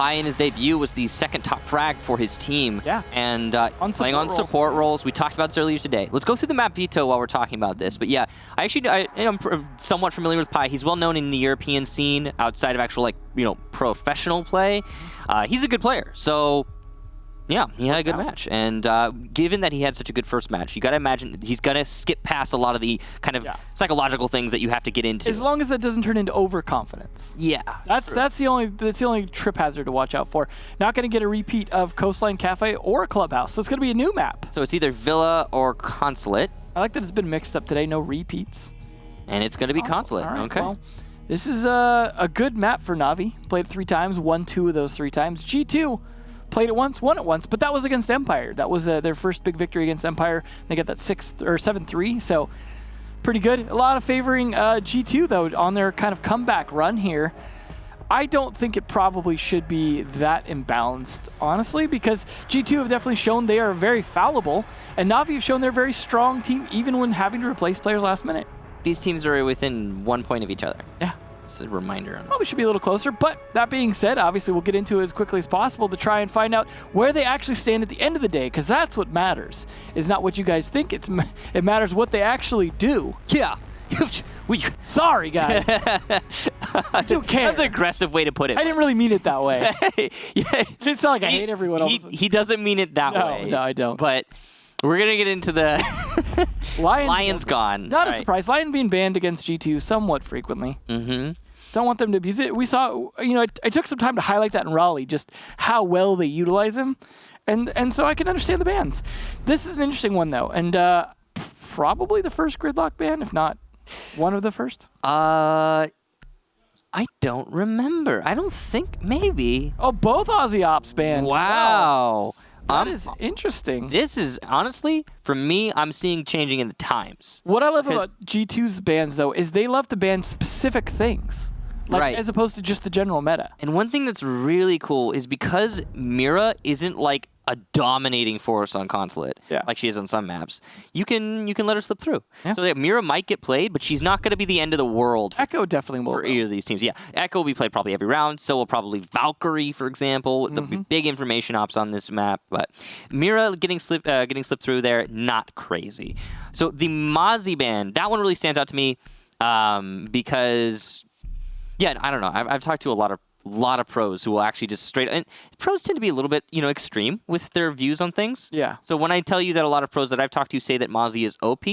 Pi in his debut was the second top frag for his team. Yeah. And playing on support roles. We talked about this earlier today. Let's go through the map veto while we're talking about this. But yeah, I'm somewhat familiar with Pi. He's well known in the European scene outside of actual, like, you know, professional play. He's a good player. So yeah, he had a good match. And given that he had such a good first match, you got to imagine he's going to skip past a lot of the kind of psychological things that you have to get into. As long as that doesn't turn into overconfidence. Yeah. That's the only trip hazard to watch out for. Not going to get a repeat of Coastline Cafe or Clubhouse. So it's going to be a new map. So it's either Villa or Consulate. I like that it's been mixed up today. No repeats. And it's going to be Consulate. All right, okay. Well, this is a good map for Na'Vi. Played it 3 times, won 2 of those 3 times. G2 played it once, won it once, but that was against Empire. That was their first big victory against Empire. They got that 7-3, so pretty good. A lot of favoring G2 though on their kind of comeback run here. I don't think it probably should be that imbalanced, honestly, because G2 have definitely shown they are very fallible, and Na'Vi have shown they're a very strong team, even when having to replace players last minute. These teams are within 1 point of each other. Yeah. Just a reminder. Probably should be a little closer, but that being said, obviously we'll get into it as quickly as possible to try and find out where they actually stand at the end of the day, because that's what matters. It's not what you guys think. It matters what they actually do. Yeah. Sorry, guys. I do care. That's an aggressive way to put it. I didn't really mean it that way. Yeah. It just sounds like I hate everyone else. He doesn't mean it that way. No, I don't. But we're going to get into the Lion's gone. Not a surprise. Lion being banned against G2 somewhat frequently. Mm-hmm. Don't want them to abuse it. We saw, you know, I took some time to highlight that in Raleigh, just how well they utilize him. And so I can understand the bans. This is an interesting one, though. And probably the first gridlock ban, if not one of the first. I don't remember. I don't think, maybe. Oh, both Aussie Ops banned. Wow. That is interesting. This is, honestly, for me, I'm seeing changing in the times. What I love about G2's bans, though, is they love to ban specific things. Like, as opposed to just the general meta. And one thing that's really cool is because Mira isn't like a dominating force on Consulate, like she is on some maps, you can let her slip through. Yeah. So Mira might get played, but she's not going to be the end of the world. Echo definitely will. For either of these teams. Yeah, Echo will be played probably every round. So will probably Valkyrie, for example. There'll be big information ops on this map. But Mira getting slipped through there, not crazy. So the Mozzie ban, that one really stands out to me because... Yeah, I don't know. I've talked to a lot of pros who will actually just straight... And pros tend to be a little bit, you know, extreme with their views on things. Yeah. So when I tell you that a lot of pros that I've talked to say that Mozzie is OP,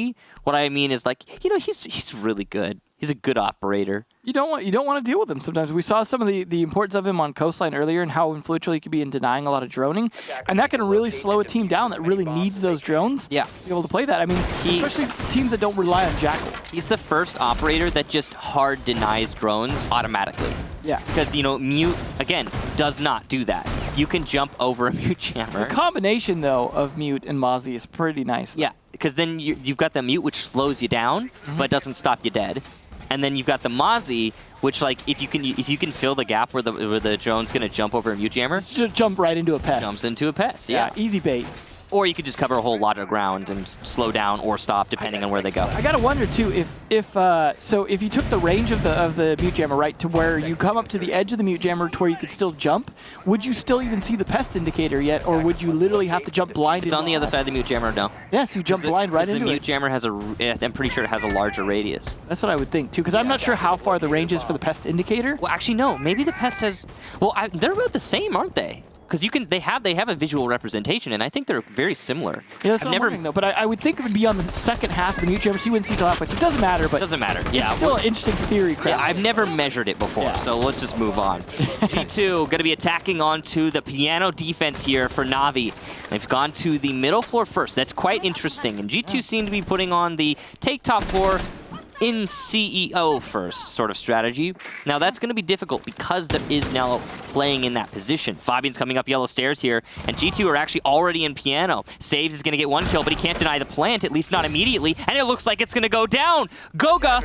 what I mean is, like, you know, he's really good. He's a good operator. You don't want to deal with him sometimes. We saw some of the importance of him on Coastline earlier and how influential he could be in denying a lot of droning. And that can really slow a team down that really needs those drones to be able to play that. I mean, especially teams that don't rely on Jackal. He's the first operator that just hard denies drones automatically. Yeah. Because, you know, Mute, again, does not do that. You can jump over a Mute jammer. The combination, though, of Mute and Mozzie is pretty nice. Yeah, because then you've got the Mute, which slows you down, but doesn't stop you dead. And then you've got the Mozzie, which, like, if you can fill the gap where the drone's gonna jump over a Mute jammer, just jump right into a pest. Jumps into a pest. Yeah, easy bait. Or you could just cover a whole lot of ground and slow down or stop depending on where they go. I gotta wonder too if you took the range of the Mute Jammer right to where you come up to the edge of the Mute Jammer to where you could still jump, would you still even see the pest indicator yet, or would you literally have to jump blind? It's on the other side of the Mute Jammer, no. Yes, you jump blind right into it. The Mute Jammer has I'm pretty sure it has a larger radius. That's what I would think too, because I'm not sure how far the range is for the pest indicator. Well, actually, no. Maybe the pest has. Well, they're about the same, aren't they? Because they have a visual representation, and I think they're very similar. Yeah, that's what I'm wondering, though. But I would think it would be on the second half of the Mute Jammer, so you wouldn't see till halfway. It doesn't matter, but doesn't matter. Yeah, it's still an interesting theory. Yeah, I've never measured it before, so let's just move on. G2 going to be attacking onto the piano defense here for Na'Vi. They've gone to the middle floor first. That's quite interesting, and G2 seem to be putting on the take top floor in CEO first sort of strategy. Now that's going to be difficult because there is now playing in that position. Fabian's coming up yellow stairs here, and G2 are actually already in piano. Saves is going to get 1 kill, but he can't deny the plant, at least not immediately, and it looks like it's going to go down. Goga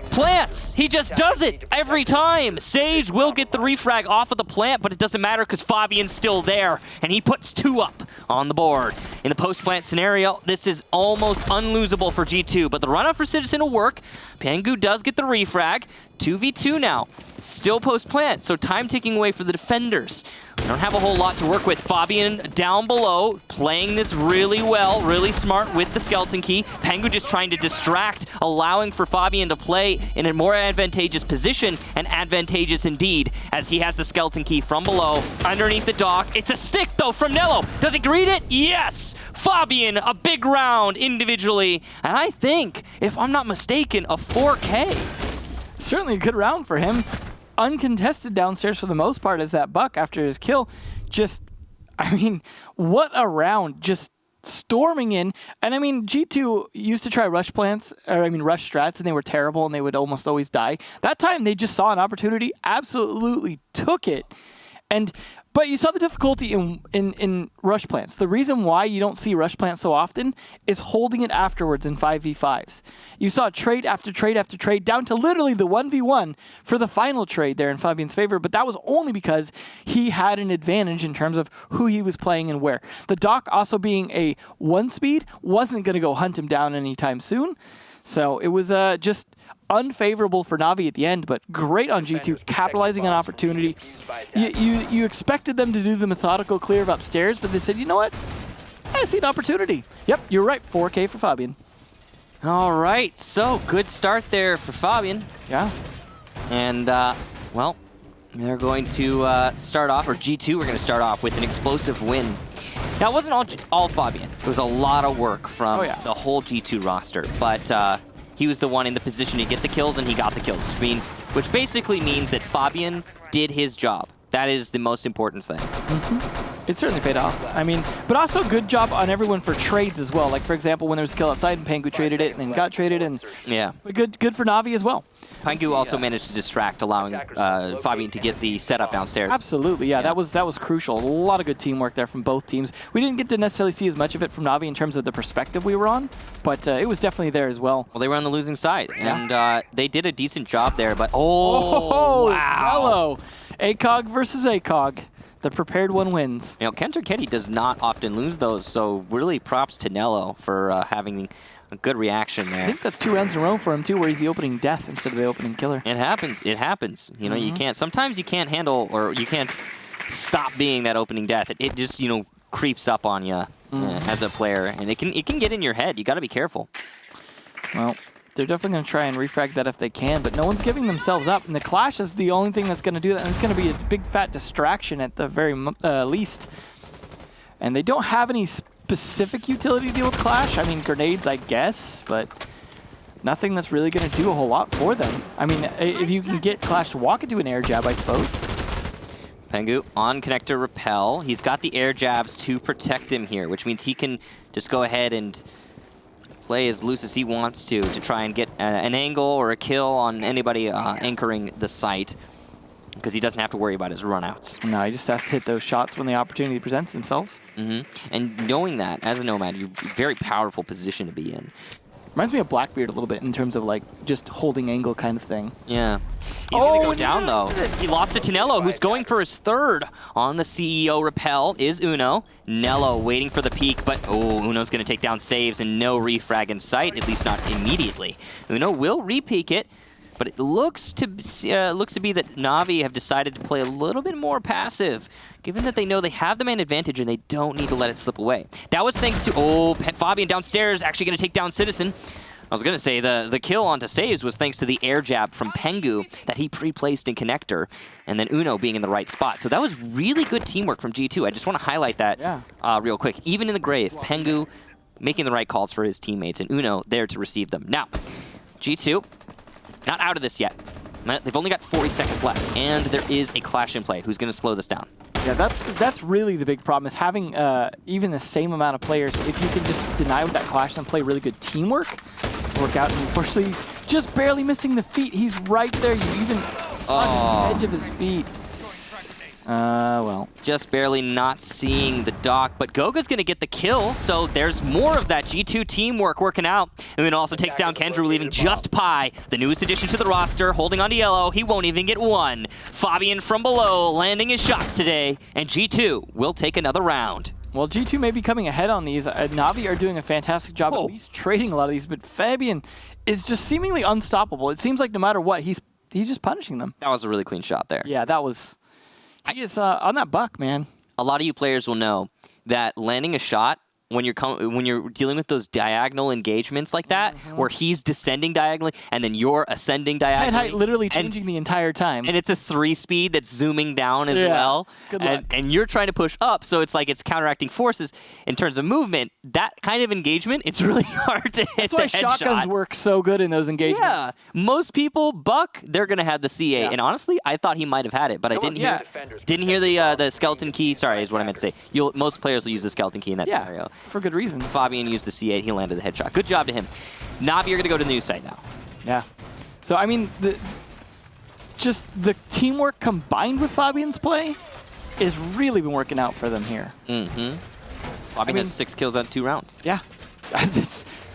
plants. He just does it every time. Saves will get the refrag off of the plant, but it doesn't matter because Fabian's still there, and he puts 2 up. on the board. In the post-plant scenario, this is almost unlosable for G2, but the run-up for Citizen will work. Pengu does get the refrag. 2v2 now. Still post-plant, so time ticking away for the defenders. They don't have a whole lot to work with. Fabian down below, playing this really well, really smart with the skeleton key. Pengu just trying to distract, allowing for Fabian to play in a more advantageous position, and advantageous indeed, as he has the skeleton key from below, underneath the dock. It's a stick, though, from Nello. Does he read it? Yes! Fabian, a big round individually, and I think, if I'm not mistaken, a 4K. Certainly a good round for him. Uncontested downstairs for the most part as that buck after his kill. Just, I mean, what a round. Just storming in. And I mean, G2 used to try rush plants, or I mean rush strats, and they were terrible and they would almost always die. That time they just saw an opportunity, absolutely took it. But you saw the difficulty in rush plants. The reason why you don't see rush plants so often is holding it afterwards in 5v5s. You saw trade after trade after trade down to literally the 1v1 for the final trade there in Fabian's favor, but that was only because he had an advantage in terms of who he was playing and where. The Doc also being a 1-speed wasn't going to go hunt him down anytime soon. So it was just unfavorable for Navi at the end, but great on G2, capitalizing on opportunity. You expected them to do the methodical clear of upstairs, but they said, you know what? I see an opportunity. Yep, you're right. 4K for Fabian. All right, so good start there for Fabian. Yeah. And, well, they're going to start off, or G2 we're going to start off with an explosive win. Now, it wasn't all Fabian. There was a lot of work from the whole G2 roster, but he was the one in the position to get the kills, and he got the kills. Which basically means that Fabian did his job. That is the most important thing. It certainly paid off. I mean, but also good job on everyone for trades as well. Like, for example, when there was a kill outside and Pengu traded it and then got traded, and but good for Navi as well. Pengu also managed to distract, allowing Fabian to get the setup downstairs. Absolutely, yeah. That was crucial. A lot of good teamwork there from both teams. We didn't get to necessarily see as much of it from Navi in terms of the perspective we were on, but it was definitely there as well. Well, they were on the losing side, and they did a decent job there, but wow. Hello. ACOG versus ACOG. The prepared one wins. You know, Kenter Kenny does not often lose those, so really props to Nello for having a good reaction there. I think that's 2 rounds in a row for him, too, where he's the opening death instead of the opening killer. It happens. It happens. You know, you can't, sometimes you can't handle, or you can't stop being that opening death. It just, you know, creeps up on you as a player, and it can get in your head. You got to be careful. Well, they're definitely going to try and refrag that if they can, but no one's giving themselves up, and the Clash is the only thing that's going to do that, and it's going to be a big fat distraction at the very least. And they don't have any specific utility to deal with Clash. I mean, grenades, I guess, but nothing that's really going to do a whole lot for them. I mean, if you can get Clash to walk into an air jab, I suppose. Pengu on connector repel. He's got the air jabs to protect him here, which means he can just go ahead and play as loose as he wants to try and get an angle or a kill on anybody anchoring the site, because he doesn't have to worry about his runouts. No, he just has to hit those shots when the opportunity presents themselves. And knowing that, as a Nomad, you're a very powerful position to be in. Reminds me of Blackbeard a little bit in terms of like just holding angle kind of thing. Yeah. He's going to go down, though. He lost it to Nello, who's going for his third. On the CEO repel is Uno. Nello waiting for the peak, but Uno's going to take down saves and no refrag in sight, at least not immediately. Uno will re-peak it, but it looks to be that Navi have decided to play a little bit more passive, given that they know they have the man advantage and they don't need to let it slip away. That was thanks to, Fabian downstairs actually going to take down Citizen. I was going to say the kill onto saves was thanks to the air jab from Pengu that he pre-placed in connector, and then Uno being in the right spot. So that was really good teamwork from G2. I just want to highlight that real quick. Even in the grave, Pengu making the right calls for his teammates, and Uno there to receive them. Now, G2, not out of this yet. They've only got 40 seconds left, and there is a Clash in play. Who's going to slow this down? Yeah, that's really the big problem, is having even the same amount of players. If you can just deny with that Clash and play really good teamwork, work out. And unfortunately, he's just barely missing the feet. He's right there. You even saw just the edge of his feet. Well. Just barely not seeing the dock, but Goga's going to get the kill, so there's more of that G2 teamwork working out. And then also takes down Kendrew, leaving just Pi, the newest addition to the roster, holding on to yellow. He won't even get one. Fabian from below, landing his shots today, and G2 will take another round. Well, G2 may be coming ahead on these. Na'Vi are doing a fantastic job at least trading a lot of these, but Fabian is just seemingly unstoppable. It seems like no matter what, he's just punishing them. That was a really clean shot there. Yeah, that was... He is on that buck, man. A lot of you players will know that landing a shot when you're dealing with those diagonal engagements like that, where he's descending diagonally and then you're ascending diagonally. Head height literally changing the entire time. And it's a 3-speed that's zooming down as Yeah. well. Good luck. And you're trying to push up, so it's like it's counteracting forces in terms of movement. That kind of engagement, it's really hard to hit. That's why the shotguns headshot. work so good in those engagements. Yeah, most people, Buck, they're gonna have the C8, and honestly, I thought he might have had it, but I didn't hear the skeleton key. Sorry, is what I meant to say. Most players will use the skeleton key in that scenario. For good reason. Fabian used the C8. He landed the headshot. Good job to him. Na'Vi, you're gonna go to the news site now. Yeah. So I mean, just the teamwork combined with Fabian's play is really been working out for them here. Fabian has 6 kills on 2 rounds. Yeah.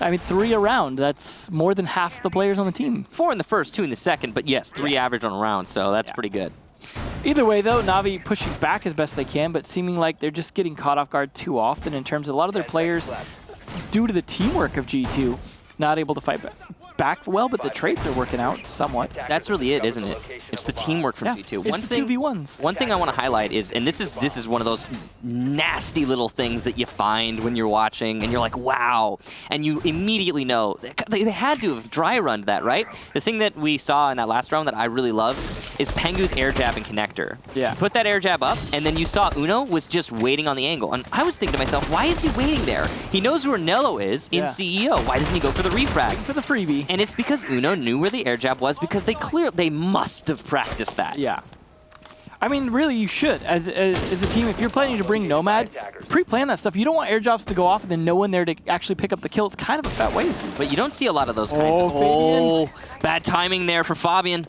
I mean, 3 a round. That's more than half the players on the team. 4 in the first, 2 in the second, but yes, 3 average on a round, so that's pretty good. Either way, though, Na'Vi pushing back as best they can, but seeming like they're just getting caught off guard too often in terms of a lot of their players, due to the teamwork of G2, not able to fight back well, but the trades are working out somewhat. That's really it, isn't it? It's the teamwork from G2. It's the 2v1s. One thing I want to highlight is, and this is one of those nasty little things that you find when you're watching, and you're like, wow, and you immediately know they had to have dry runned that, right? The thing that we saw in that last round that I really love is Pengu's air jab and connector. Yeah. Put that air jab up, and then you saw Uno was just waiting on the angle, and I was thinking to myself, why is he waiting there? He knows where Nello is in CEO. Why doesn't he go for the refrag? For the freebie. And it's because Uno knew where the air jab was, because they must have practiced that. Yeah. I mean, really, you should. As a team, if you're planning to bring Nomad, pre-plan that stuff. You don't want air jobs to go off and then no one there to actually pick up the kill. It's kind of a fat waste. But you don't see a lot of those kinds Fabian. Bad timing there for Fabian.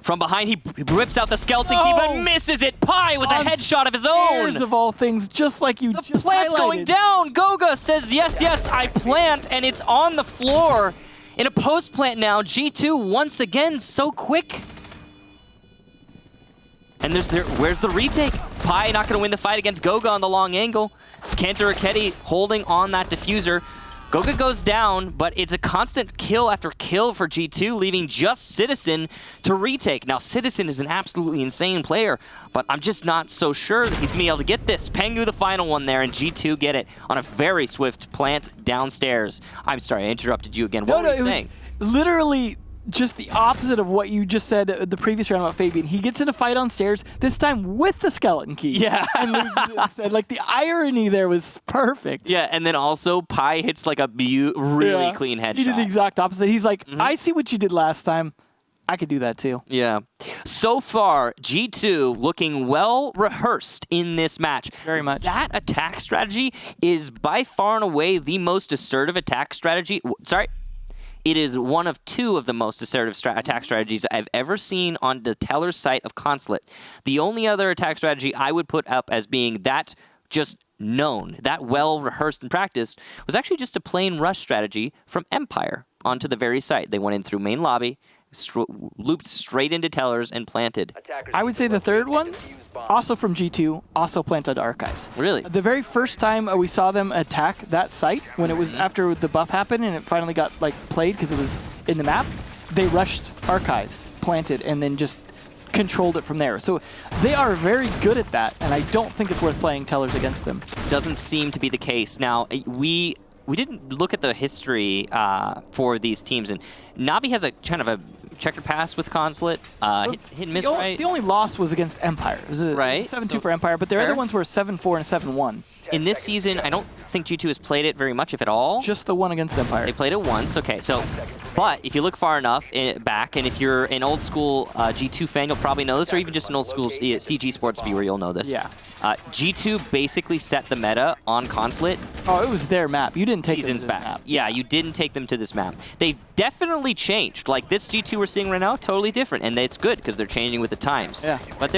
From behind, he whips out the skeleton key, but misses it. Pi with a headshot of his own. Of all things, just like you just plant's highlighted. going down. Goga says, yes, I plant, and it's on the floor. In a post plant now, G2 once again so quick. And where's the retake? Pi not going to win the fight against Goga on the long angle. Kanter Raketti holding on that diffuser. Goga goes down, but it's a constant kill after kill for G2, leaving just Citizen to retake. Now, Citizen is an absolutely insane player, but I'm just not so sure that he's going to be able to get this. Pengu, the final one there, and G2 get it on a very swift plant downstairs. I'm sorry, I interrupted you again. What were you saying? Was literally just the opposite of what you just said the previous round about Fabian. He gets in a fight on stairs, this time with the skeleton key. Yeah. And loses it instead. Like, the irony there was perfect. Yeah, and then also Pi hits like a really clean headshot. He did the exact opposite. He's like, I see what you did last time. I could do that too. Yeah. So far, G2 looking well rehearsed in this match. Very much. That attack strategy is by far and away the most assertive attack strategy. Sorry. It is one of 2 of the most assertive attack strategies I've ever seen on the Teller's site of Consulate. The only other attack strategy I would put up as being that just known, that well rehearsed and practiced, was actually just a plain rush strategy from Empire onto the very site. They went in through main lobby, looped straight into Tellers, and planted. I would say the third one, also from G2, also planted Archives. Really? The very first time we saw them attack that site, when it was after the buff happened and it finally got played because it was in the map, they rushed Archives, planted, and then just controlled it from there. So they are very good at that, and I don't think it's worth playing Tellers against them. Doesn't seem to be the case. Now, we didn't look at the history for these teams, and Na'Vi has a kind of a checkered pass with Consulate. Hit and miss, right? The only loss was against Empire. It was a 7-2 for Empire, but their other ones were 7-4 and 7-1. In this season, I don't think G2 has played it very much, if at all. Just the one against Empire. They played it once. Okay, so, but if you look far enough back, and if you're an old school G2 fan, you'll probably know this, or even just an old school CG Sports viewer, you'll know this. Yeah. G2 basically set the meta on Consulate. Oh, it was their map. You didn't take them to this map. Yeah, you didn't take them to this map. They've definitely changed. Like, this G2 we're seeing right now, totally different, and it's good because they're changing with the times. Yeah. But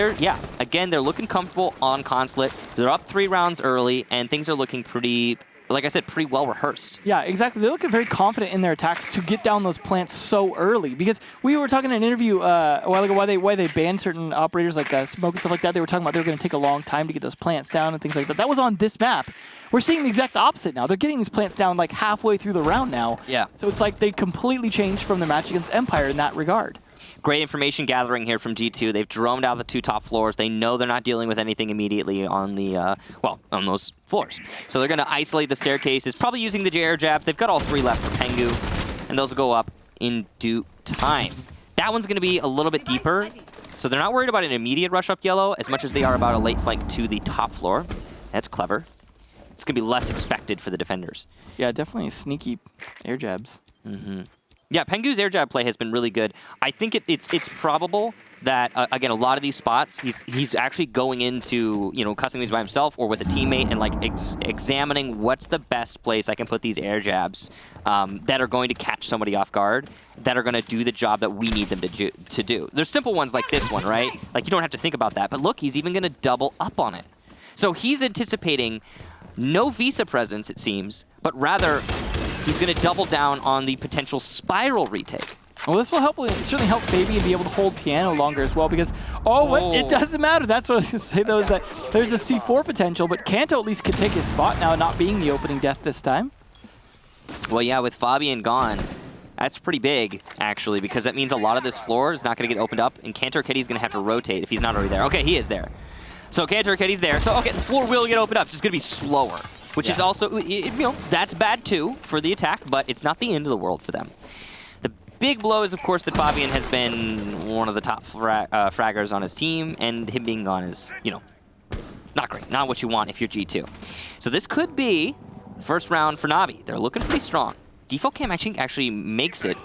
again, they're looking comfortable on Consulate. They're up 3 rounds early, and things are looking pretty like I said, pretty well rehearsed. Yeah, exactly. They look very confident in their attacks to get down those plants so early. Because we were talking in an interview a while ago why they banned certain operators like Smoke and stuff like that. They were talking about they were going to take a long time to get those plants down and things like that. That was on this map. We're seeing the exact opposite now. They're getting these plants down like halfway through the round now. Yeah. So it's like they completely changed from their match against Empire in that regard. Great information gathering here from G2. They've droned out the 2 top floors. They know they're not dealing with anything immediately on the, on those floors. So they're going to isolate the staircases, probably using the air jabs. They've got all 3 left for Pengu, and those will go up in due time. That one's going to be a little bit deeper, so they're not worried about an immediate rush up yellow as much as they are about a late flank to the top floor. That's clever. It's going to be less expected for the defenders. Yeah, definitely sneaky air jabs. Mm-hmm. Yeah, Pengu's air jab play has been really good. I think it's probable that, again, a lot of these spots, he's actually going into, custom these by himself or with a teammate and, like, examining what's the best place I can put these air jabs that are going to catch somebody off guard, that are going to do the job that we need them to do. There's simple ones like this one, right? Like, you don't have to think about that. But look, he's even going to double up on it. So he's anticipating no Visa presence, it seems, but rather he's going to double down on the potential spiral retake. Well, this will certainly help Fabian be able to hold piano longer as well because, it doesn't matter. That's what I was going to say, though, is that there's a C4 potential, but Kanto at least could take his spot now, not being the opening death this time. Well, yeah, with Fabian gone, that's pretty big, actually, because that means a lot of this floor is not going to get opened up, and Cantor Kitty's going to have to rotate if he's not already there. Okay, he is there. So Cantor Kitty's there. So, okay, the floor will get opened up. It's just going to be slower, which is also, that's bad, too, for the attack, but it's not the end of the world for them. Big blow is, of course, that Fabian has been one of the top fraggers on his team, and him being gone is, not great. Not what you want if you're G2. So this could be the first round for Navi. They're looking pretty strong. Default Cam actually makes it.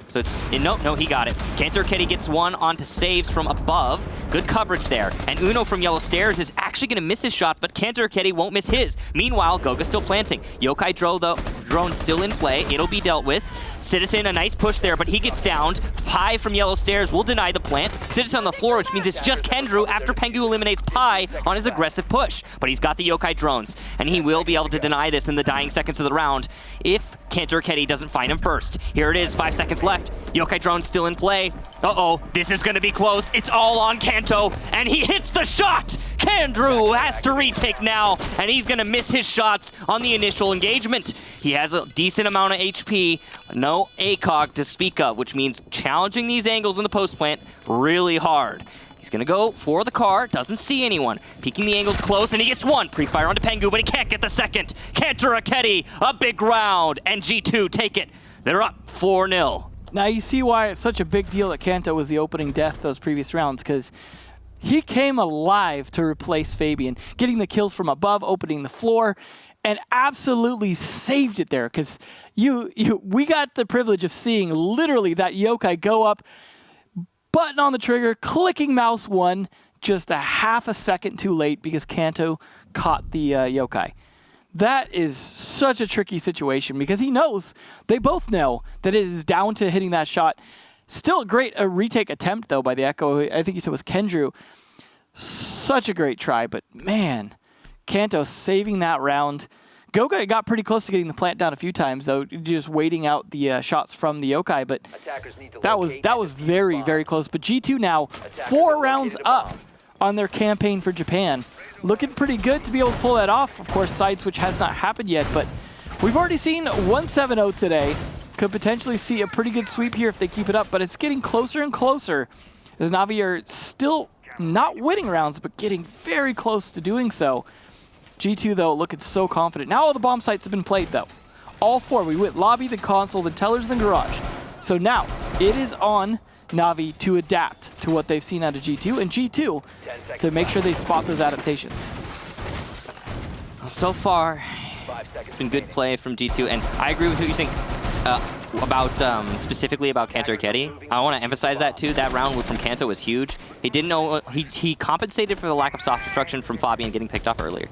So it's, no, he got it. Cantor Kitty gets one onto saves from above. Good coverage there. And Uno from Yellow Stairs is actually going to miss his shots, but Cantor Kitty won't miss his. Meanwhile, Goga's still planting. Yokai drone still in play. It'll be dealt with. Citizen, a nice push there, but he gets downed. Pi from Yellow Stairs will deny the plant. Citizen on the floor, which means it's just Kendrew after Pengu eliminates Pi on his aggressive push. But he's got the Yokai drones, and he will be able to deny this in the dying seconds of the round if Cantor Kitty doesn't find him first. Here it is, 5 seconds left. Yokai drone's still in play. Uh-oh, this is going to be close. It's all on Kanto, and he hits the shot! Kendrew has to retake now, and he's going to miss his shots on the initial engagement. He has a decent amount of HP, no ACOG to speak of, which means challenging these angles in the post plant really hard. He's going to go for the car, doesn't see anyone. Peeking the angles close, and he gets one. Pre-fire onto Pengu, but he can't get the second. Cantor Aketi, a big round, and G2 take it. They're up 4-0. Now you see why it's such a big deal that Kanto was the opening death those previous rounds, because he came alive to replace Fabian, getting the kills from above, opening the floor, and absolutely saved it there, because we got the privilege of seeing literally that Yokai go up, button on the trigger, clicking mouse 1, just a half a second too late because Kanto caught the Yokai. That is such a tricky situation because he knows, they both know, that it is down to hitting that shot. Still a great retake attempt, though, by the Echo. I think you said it was Kendrew. Such a great try, but man, Kanto saving that round. Goga got pretty close to getting the plant down a few times, though, just waiting out the shots from the Yokai, but that was very, very close. But G2 now 4 rounds up on their campaign for Japan. Looking pretty good to be able to pull that off. Of course, side switch has not happened yet, but we've already seen 1-7-0 today. Could potentially see a pretty good sweep here if they keep it up, but it's getting closer and closer as Navi are still not winning rounds, but getting very close to doing so. G2, though, looking so confident. Now all the bomb sites have been played, though. All 4. We went lobby, the console, the tellers, the garage. So now it is on Navi to adapt to what they've seen out of G2, and G2 to make sure they spot those adaptations. So far, it's been good play from G2, and I agree with what you're saying specifically about Cantor Kitty. I want to emphasize that too. That round from Kanto was huge. He didn't know, he compensated for the lack of soft destruction from Fabian getting picked off earlier.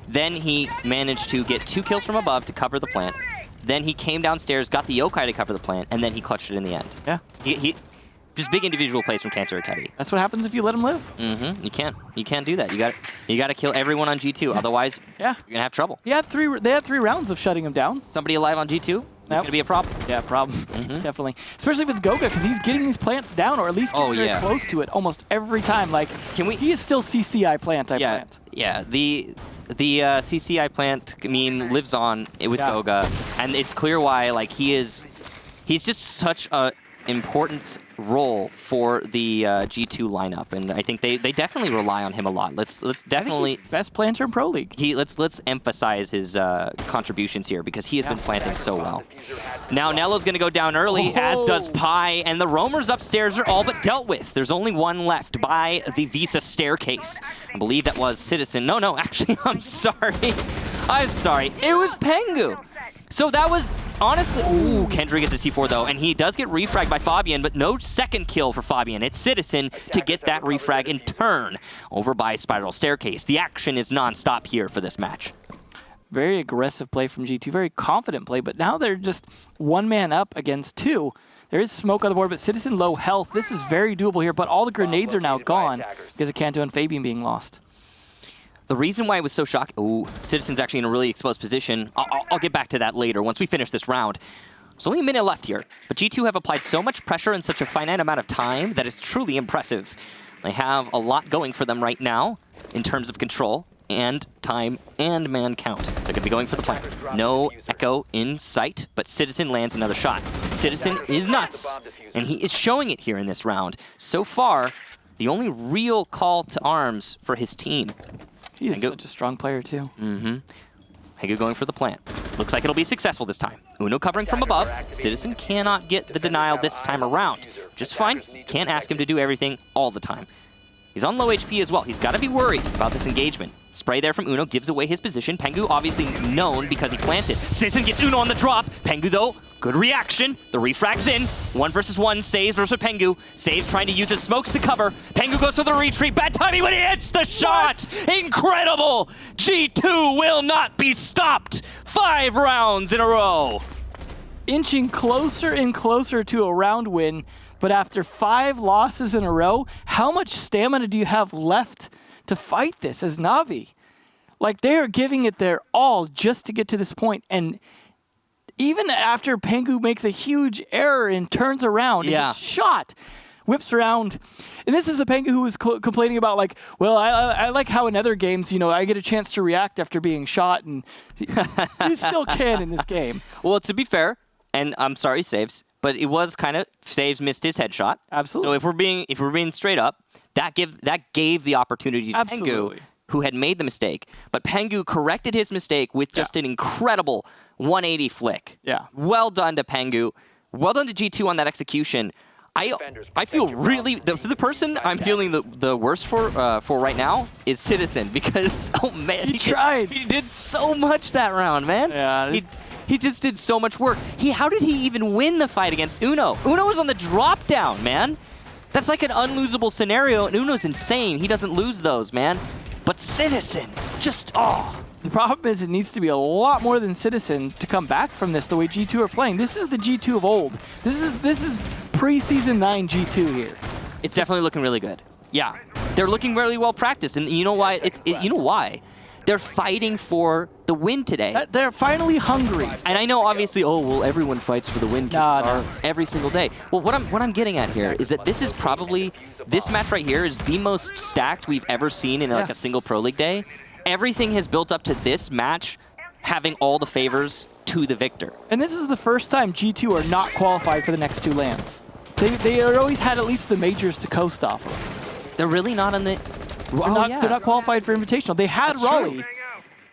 Then he managed to get 2 kills from above to cover the plant. Then he came downstairs, got the Yokai to cover the plant, and then he clutched it in the end. Yeah. Just big individual plays from Cantor Academy. That's what happens if you let him live. Mm-hmm. You can't do that. You got to kill everyone on G2. Otherwise, you're gonna have trouble. They had 3 rounds of shutting him down. Somebody alive on G2. It's gonna be a problem. Yeah, problem. Definitely. Especially if it's Goga, because he's getting these plants down, or at least getting very close to it almost every time. Like, he is still CCI plant type plant. Yeah. The CCI plant lives on with Goga, and it's clear why. Like, he's just such a important role for the G2 lineup, and I think they definitely rely on him a lot. Let's definitely, I think he's best planter in Pro League. Let's emphasize his contributions here, because he has been planting so well. Now Nello's going to go down early, as does Pi, and the roamers upstairs are all but dealt with. There's only one left by the Visa staircase. I believe that was Citizen. No, actually, I'm sorry. It was Pengu. So that was, honestly, ooh, Kendra gets a C4 though, and he does get refragged by Fabian, but no second kill for Fabian. It's Citizen to get that refrag in turn over by Spiral Staircase. The action is non-stop here for this match. Very aggressive play from G2, very confident play, but now they're just one man up against 2. There is smoke on the board, but Citizen low health. This is very doable here, but all the grenades are now gone because of Kanto and Fabian being lost. The reason why I was so shocked... Ooh, Citizen's actually in a really exposed position. I'll get back to that later once we finish this round. There's only a minute left here, but G2 have applied so much pressure in such a finite amount of time that it's truly impressive. They have a lot going for them right now in terms of control and time and man count. They're going to be going for the plant. No Echo in sight, but Citizen lands another shot. Citizen is nuts, and he is showing it here in this round. So far, the only real call to arms for his team. He is such a strong player, too. Hegu going for the plant. Looks like it'll be successful this time. Uno covering from above. Citizen cannot get the denial this time around. Just fine. Can't ask him to do everything all the time. He's on low HP as well. He's got to be worried about this engagement. Spray there from Uno gives away his position. Pengu obviously known because he planted. Citizen gets Uno on the drop. Pengu, though, good reaction. The refrag's in. 1 versus 1. Saves versus Pengu. Saves trying to use his smokes to cover. Pengu goes for the retreat. Bad timing when he hits the shot. Incredible. G2 will not be stopped. 5 rounds in a row. Inching closer and closer to a round win. But after 5 losses in a row, how much stamina do you have left to fight this as Na'Vi? Like, they are giving it their all just to get to this point. And even after Pengu makes a huge error and turns around and gets shot, whips around. And this is the Pengu who was complaining about, like, well, I like how in other games, you know, I get a chance to react after being shot. And you still can in this game. Well, to be fair, and I'm sorry, Saves, but it was kind of Saves missed his headshot. Absolutely. So if we're being straight up, that gave the opportunity to Pengu, who had made the mistake. But Pengu corrected his mistake with just an incredible 180 flick. Yeah. Well done to Pengu. Well done to G2 on that execution. I feel really for the person I'm feeling the worst for right now is Citizen, because oh man, he tried. He did so much that round, man. Yeah. He just did so much work. How did he even win the fight against Uno? Uno was on the drop down, man. That's like an unlosable scenario, and Uno's insane. He doesn't lose those, man. But Citizen, just, The problem is it needs to be a lot more than Citizen to come back from this the way G2 are playing. This is the G2 of old. This is pre-Season 9 G2 here. It's definitely looking really good. Yeah. They're looking really well practiced, and you know why? You know why? They're fighting for the win today. They're finally hungry. And I know, obviously, everyone fights for the win every single day. Well, what I'm getting at here is that this is probably, this match right here is the most stacked we've ever seen in like a single Pro League day. Everything has built up to this match having all the favors to the victor. And this is the first time G2 are not qualified for the next 2 lands. They always had at least the majors to coast off of. They're really not on the... They're not qualified for Invitational. They had Raleigh,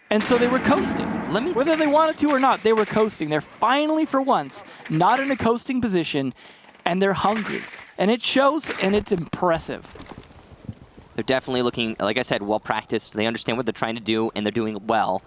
and so they were coasting. Whether they wanted to or not, they were coasting. They're finally, for once, not in a coasting position, and they're hungry. And it shows, and it's impressive. They're definitely looking, like I said, well-practiced. They understand what they're trying to do, and they're doing well.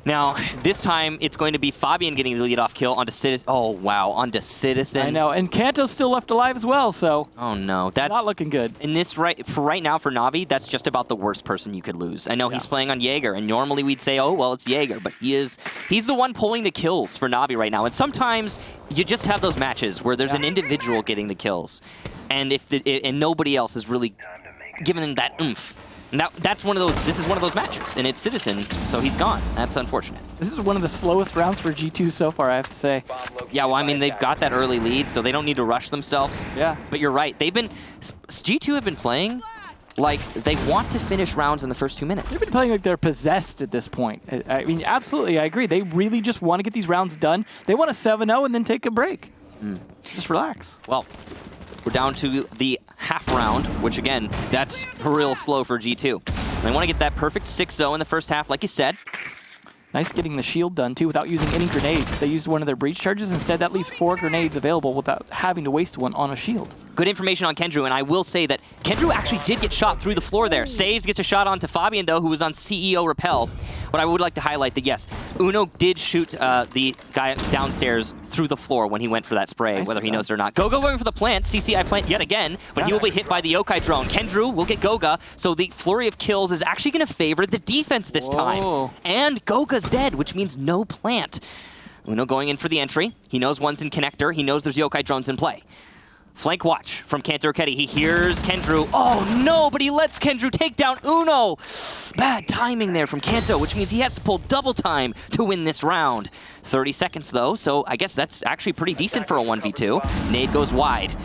Now, this time, it's going to be Fabian getting the lead-off kill onto Citizen. Oh, wow, onto Citizen. I know, and Kanto's still left alive as well, so... Oh, no. That's not looking good. In this, right now, for Na'Vi, that's just about the worst person you could lose. I know he's playing on Jaeger, and normally we'd say, oh, well, it's Jaeger, but he's the one pulling the kills for Na'Vi right now. And sometimes you just have those matches where there's an individual getting the kills. and and nobody else has really given him that oomph. And that's one of those. This is one of those matches, and it's Citizen, so he's gone. That's unfortunate. This is one of the slowest rounds for G2 so far, I have to say. Yeah, well, I mean, they've got that early lead, so they don't need to rush themselves. Yeah. But you're right. G2 have been playing like they want to finish rounds in the first 2 minutes. They've been playing like they're possessed at this point. I mean, absolutely, I agree. They really just want to get these rounds done. They want a 7-0 and then take a break. Just relax. Well, we're down to the half round, which again, that's real slow for G2. They want to get that perfect 6-0 in the first half, like you said. Nice getting the shield done, too, without using any grenades. They used one of their breach charges. Instead, that leaves 4 grenades available without having to waste one on a shield. Good information on Kendrew, and I will say that Kendrew actually did get shot through the floor there. Saves, gets a shot onto Fabian, though, who was on CEO Repel. But I would like to highlight that, yes, Uno did shoot the guy downstairs through the floor when he went for that spray, whether he knows it or not. Goga going for the plant, CCI plant yet again, but he will be hit by the Yokai drone. Kendrew will get Goga, so the flurry of kills is actually going to favor the defense this time. And Goga's dead, which means no plant. Uno going in for the entry. He knows one's in connector. He knows there's Yokai drones in play. Flank watch from Kanto Ricchetti. He hears Kendrew. Oh no, but he lets Kendrew take down Uno. Bad timing there from Kanto, which means he has to pull double time to win this round. 30 seconds though, so I guess that's actually pretty decent for a 1v2. Nade goes wide.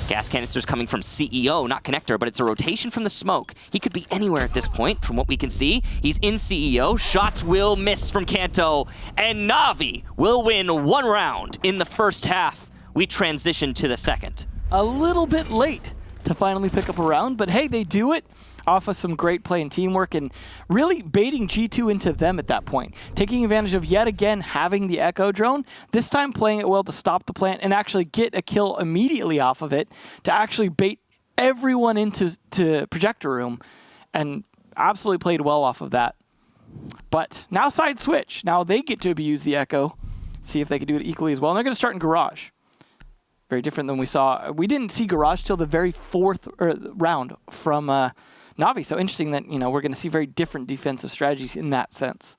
Gas canisters coming from CEO, not connector, but it's a rotation from the smoke. He could be anywhere at this point, from what we can see. He's in CEO. Shots will miss from Kanto, and Na'Vi will win 1 round in the first half. We transition to the second. A little bit late to finally pick up a round, but hey, they do it off of some great play and teamwork and really baiting G2 into them at that point. Taking advantage of yet again having the Echo drone, this time playing it well to stop the plant and actually get a kill immediately off of it to actually bait everyone into projector room, and absolutely played well off of that. But now side switch. Now they get to abuse the Echo, see if they can do it equally as well. And they're going to start in Garage. Very different than we saw. We didn't see Garage till the very 4th round from Na'Vi. So interesting that, you know, we're going to see very different defensive strategies in that sense.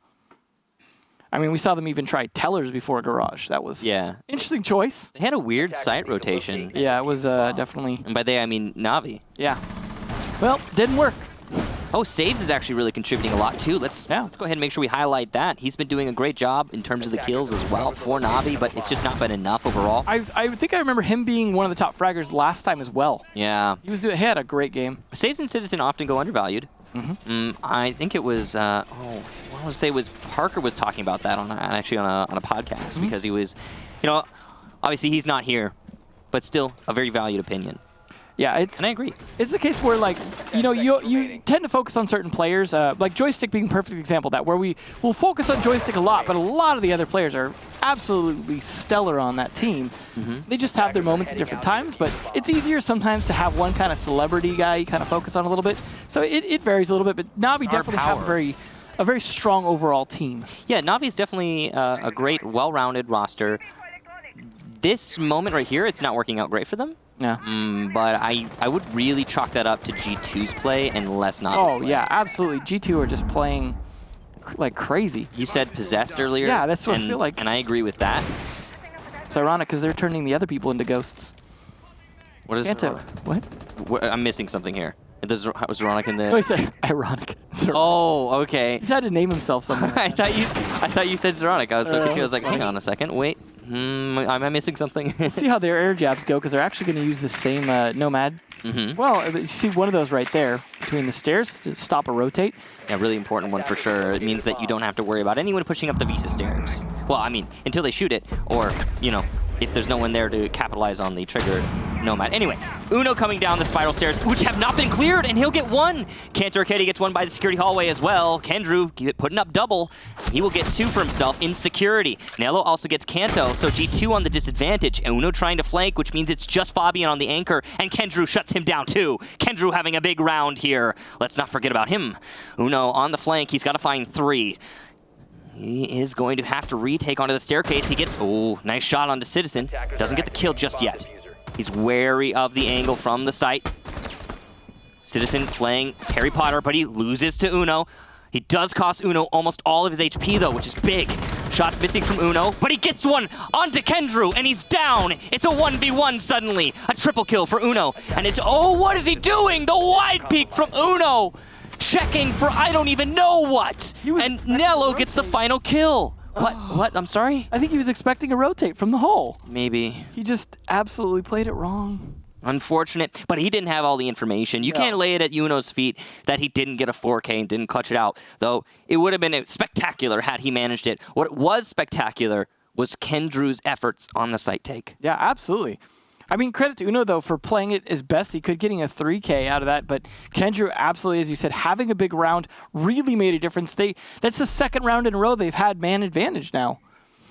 I mean, we saw them even try Tellers before Garage. That was interesting choice. They had a weird site rotation. Yeah, it was definitely. And by they, I mean Na'Vi. Yeah. Well, didn't work. Oh, Saves is actually really contributing a lot, too. Let's go ahead and make sure we highlight that. He's been doing a great job in terms of the kills as well for Na'Vi, but it's just not been enough overall. I think I remember him being one of the top fraggers last time as well. Yeah. He had a great game. Saves and Citizen often go undervalued. I think it was, I want to say it was Parker was talking about that on a podcast because he was, you know, obviously he's not here, but still a very valued opinion. Yeah, and I agree. It's the case where, like, you know, you tend to focus on certain players, like Joystick being a perfect example of that, where we will focus on Joystick a lot, but a lot of the other players are absolutely stellar on that team. They just have their moments at different times, but it's easier sometimes to have one kind of celebrity guy you kind of focus on a little bit. So it varies a little bit, but Na'Vi definitely have a very strong overall team. Yeah, Na'Vi's definitely a great, well-rounded roster. This moment right here, it's not working out great for them. Yeah. But I would really chalk that up to G2's play and less Na'Vi's play. Oh, yeah, absolutely. G2 are just playing like crazy. You said possessed earlier. Yeah, that's what I feel like. And I agree with that. It's ironic because they're turning the other people into ghosts. What is Kanto? What? I'm missing something here. Was Zeronic in the... Oh, he said ironic. Oh, okay. He's had to name himself something. I thought you said Zeronic. I was so confused. I was like, hang on a second. Wait. Am I missing something? We'll see how their air jabs go, because they're actually going to use the same Nomad. Well, you see one of those right there between the stairs to stop a rotate. Yeah, really important one for sure. It means that you don't have to worry about anyone pushing up the Visa stairs. Well, I mean, until they shoot it, or, you know, if there's no one there to capitalize on the triggered Nomad. Anyway, Uno coming down the spiral stairs, which have not been cleared, and he'll get one. Kanto Ricchetti gets one by the security hallway as well. Kendrew putting up double. He will get 2 for himself in security. Nello also gets Kanto, so G2 on the disadvantage. Uno trying to flank, which means it's just Fabian on the anchor, and Kendrew shuts him down too. Kendrew having a big round here. Let's not forget about him. Uno on the flank. He's got to find 3. He is going to have to retake onto the staircase. He gets, nice shot onto Citizen. Doesn't get the kill just yet. He's wary of the angle from the site. Citizen playing Harry Potter, but he loses to Uno. He does cost Uno almost all of his HP, though, which is big. Shots missing from Uno, but he gets one onto Kendrew, and he's down. It's a 1v1 suddenly. A triple kill for Uno. And it's, oh, what is he doing? The wide peek from Uno. Checking for I don't even know what. And Nello gets the final kill. What? I'm sorry? I think he was expecting a rotate from the hole. Maybe. He just absolutely played it wrong. Unfortunate, but he didn't have all the information. You can't lay it at Uno's feet that he didn't get a 4K and didn't clutch it out, though it would have been spectacular had he managed it. What was spectacular was Kendrew's efforts on the site take. Yeah, absolutely. I mean, credit to Uno, though, for playing it as best he could, getting a 3K out of that. But Kendrew, absolutely, as you said, having a big round really made a difference. That's the second round in a row they've had man advantage now.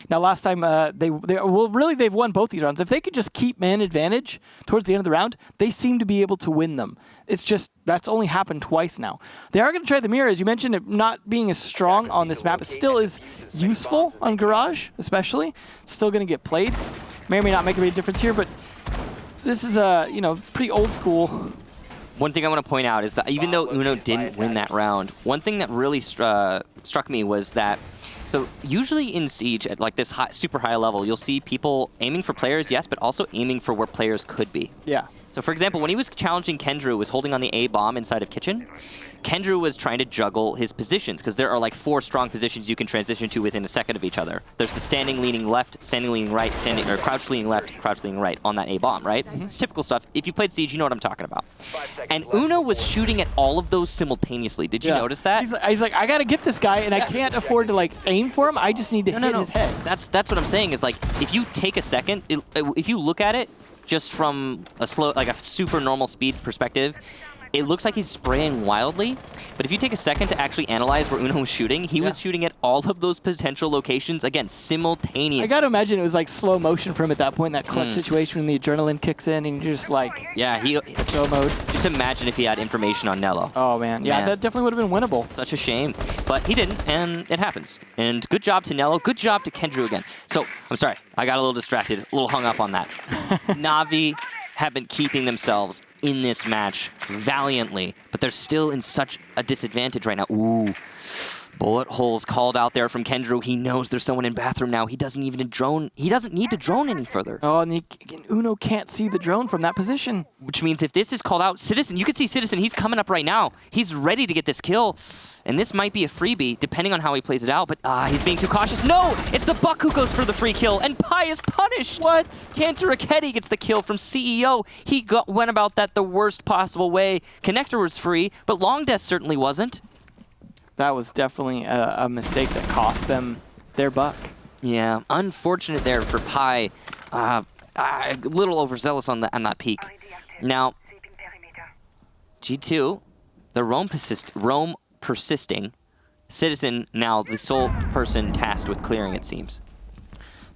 Now, last time, they've won both these rounds. If they could just keep man advantage towards the end of the round, they seem to be able to win them. It's just, that's only happened twice now. They are going to try the mirror. As you mentioned, it not being as strong on this map. It still is useful on Garage, especially. Still going to get played. May or may not make a big difference here, but this is pretty old school. One thing I want to point out is that even though Uno didn't win that round, one thing that really struck me was that, so usually in Siege at like this super high level, you'll see people aiming for players, yes, but also aiming for where players could be. Yeah. So for example, when he was challenging Kendrew, was holding on the A bomb inside of Kitchen, Kendrew was trying to juggle his positions because there are like 4 strong positions you can transition to within a second of each other. There's the standing leaning left, standing leaning right, or crouch leaning left, crouch leaning right on that A bomb, right? It's typical stuff. If you played Siege, you know what I'm talking about. And Uno was shooting at all of those simultaneously. Did you notice that? He's like, I got to get this guy, and I can't afford to like aim for him. I just need to hit his head. That's what I'm saying is like, if you take a second, if you look at it just from a super normal speed perspective, it looks like he's spraying wildly, but if you take a second to actually analyze where Uno was shooting, he was shooting at all of those potential locations, again, simultaneously. I gotta imagine it was like slow motion for him at that point, that clutch situation when the adrenaline kicks in and you're just like, slow mode. Just imagine if he had information on Nello. Oh man, yeah, that definitely would have been winnable. Such a shame, but he didn't, and it happens. And good job to Nello, good job to Kendrew again. So, I'm sorry, I got a little distracted, a little hung up on that. Na'Vi have been keeping themselves in this match valiantly, but they're still in such a disadvantage right now. Ooh, bullet holes called out there from Kendrew. He knows there's someone in bathroom now. He doesn't even he doesn't need to drone any further. Oh, and Uno can't see the drone from that position. Which means if this is called out, Citizen, you can see Citizen, he's coming up right now. He's ready to get this kill. And this might be a freebie, depending on how he plays it out, but he's being too cautious. No! It's the Buck who goes for the free kill, and Pi is punished! What? Kantaraketi gets the kill from CEO. He went about that the worst possible way. Connector was free, but Long Death certainly wasn't. That was definitely a mistake that cost them their buck. Yeah, unfortunate there for Pi. A little overzealous on that peak. Now, G2, the roam persisting. Citizen now the sole person tasked with clearing, it seems.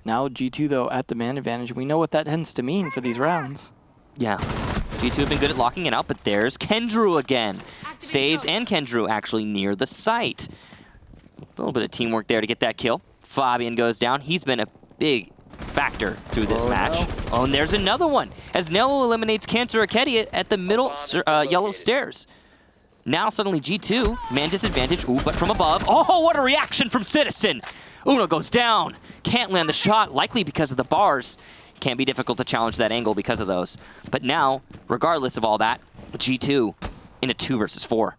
Now G2, though, at the man advantage. We know what that tends to mean for these rounds. Yeah. G2 have been good at locking it out, but there's Kendrew again. Saves and Kendrew actually near the site. A little bit of teamwork there to get that kill. Fabian goes down. He's been a big factor through this match. No. Oh, and there's another one. As Nello eliminates Kantaraketi at the middle yellow stairs. Now suddenly G2, man disadvantage, ooh, but from above. Oh, what a reaction from Citizen! Uno goes down. Can't land the shot, likely because of the bars. Can be difficult to challenge that angle because of those. But now, regardless of all that, G2 in a 2 versus 4.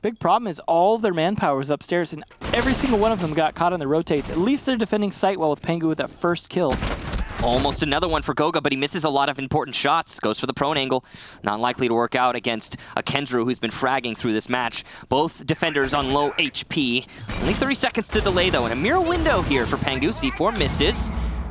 Big problem is all of their manpower is upstairs, and every single one of them got caught on the rotates. At least they're defending site well with Pengu with that first kill. Almost another one for Goga, but he misses a lot of important shots. Goes for the prone angle. Not likely to work out against a Kendrew who's been fragging through this match. Both defenders on low HP. Only 30 seconds to delay, though, and a mirror window here for Pengu. C4 misses.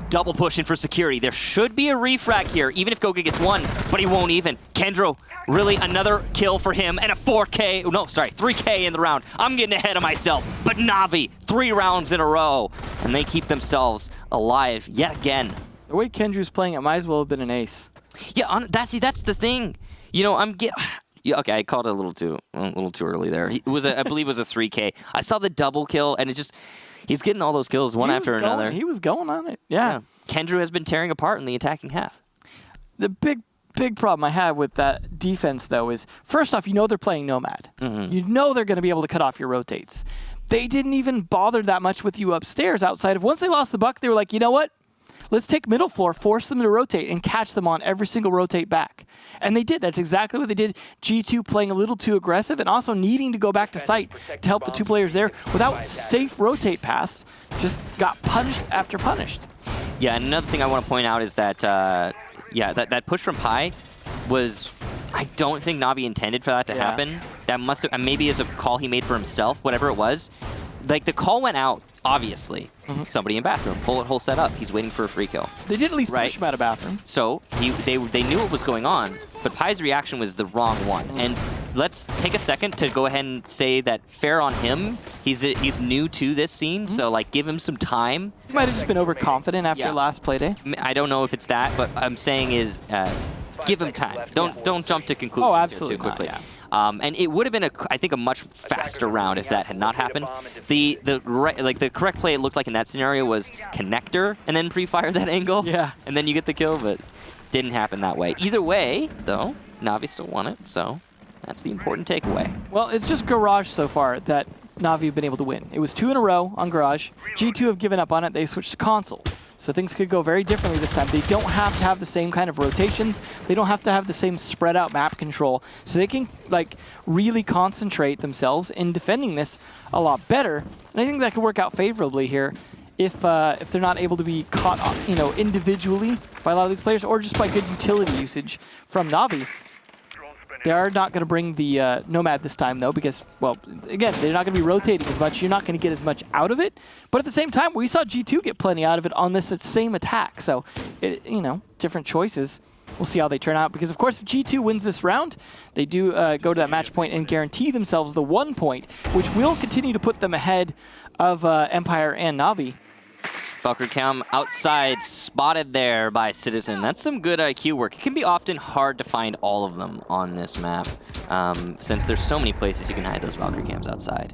Double pushing for security. There should be a refrag here, even if Goga gets one, but he won't even. Kendrew, really another kill for him, and a 3K in the round. I'm getting ahead of myself, but Na'Vi, 3 rounds in a row, and they keep themselves alive yet again. The way Kendrew's playing, it might as well have been an ace. Yeah, that's the thing. You know, okay, I called it a little too early there. I believe it was a 3K. I saw the double kill, and he's getting all those kills one after another. He was going on it. Yeah. Kendrew has been tearing apart in the attacking half. The big big problem I have with that defense, though, is first off, they're playing Nomad. You know they're going to be able to cut off your rotates. They didn't even bother that much with you upstairs outside of once they lost the buck, they were like, you know what? Let's take middle floor, force them to rotate, and catch them on every single rotate back. And they did. That's exactly what they did. G2 playing a little too aggressive and also needing to go back to site to help the 2 players there without safe rotate paths. Just got punished after punished. Yeah, and another thing I want to point out is that, that push from Pi was, I don't think Navi intended for that to happen. That must have, maybe as a call he made for himself, whatever it was. Like, the call went out, obviously. Somebody in bathroom, bullet hole set up. He's waiting for a free kill. They did at least push him out of bathroom. So they knew what was going on, but Pi's reaction was the wrong one. And let's take a second to go ahead and say that fair on him. He's new to this scene, so like give him some time. He might have just been overconfident after last play day. I don't know if it's that, but I'm saying is give him time. Don't jump to conclusions here too quickly. And it would have been, I think, a much faster round if that had not happened. The correct play it looked like in that scenario was connector and then pre-fire that angle. Yeah. And then you get the kill, but didn't happen that way. Either way, though, Navi still won it, so that's the important takeaway. Well, it's just Garage so far that Navi have been able to win. It was 2 in a row on Garage. G2 have given up on it. They switched to Console. So things could go very differently this time. They don't have to have the same kind of rotations. They don't have to have the same spread out map control. So they can like really concentrate themselves in defending this a lot better. And I think that could work out favorably here if they're not able to be caught, individually by a lot of these players or just by good utility usage from Navi. They are not going to bring the Nomad this time, though, because, well, again, they're not going to be rotating as much. You're not going to get as much out of it. But at the same time, we saw G2 get plenty out of it on this same attack. So, different choices. We'll see how they turn out. Because, of course, if G2 wins this round, they do go to that match point and guarantee themselves the 1 point, which will continue to put them ahead of Empire and Navi. Valkyrie Cam outside, spotted there by Citizen. That's some good IQ work. It can be often hard to find all of them on this map, since there's so many places you can hide those Valkyrie Cams outside.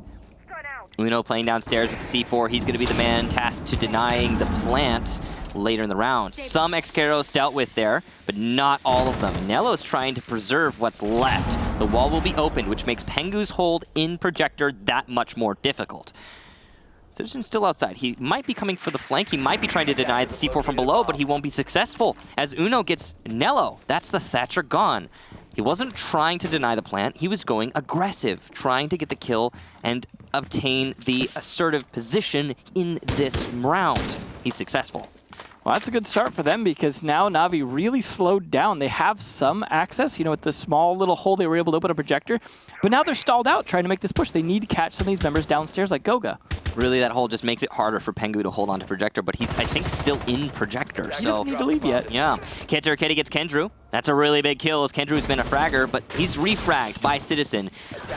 Uno playing downstairs with the C4. He's going to be the man tasked to denying the plant later in the round. Some Excaros dealt with there, but not all of them. Nello's trying to preserve what's left. The wall will be opened, which makes Pengu's hold in Projector that much more difficult. Citizen's still outside. He might be coming for the flank. He might be trying to deny the C4 from below, but he won't be successful as Uno gets Nello. That's the Thatcher gone. He wasn't trying to deny the plant. He was going aggressive, trying to get the kill and obtain the assertive position in this round. He's successful. Well, that's a good start for them because now Navi really slowed down. They have some access, with the small little hole they were able to open a projector. But now they're stalled out trying to make this push. They need to catch some of these members downstairs like Goga. Really, that hole just makes it harder for Pengu to hold on to Projector, but he's, I think, still in Projector. He doesn't need to leave yet. Yeah. Kenny gets Kendrew. That's a really big kill as Kendrew's been a fragger, but he's refragged by Citizen.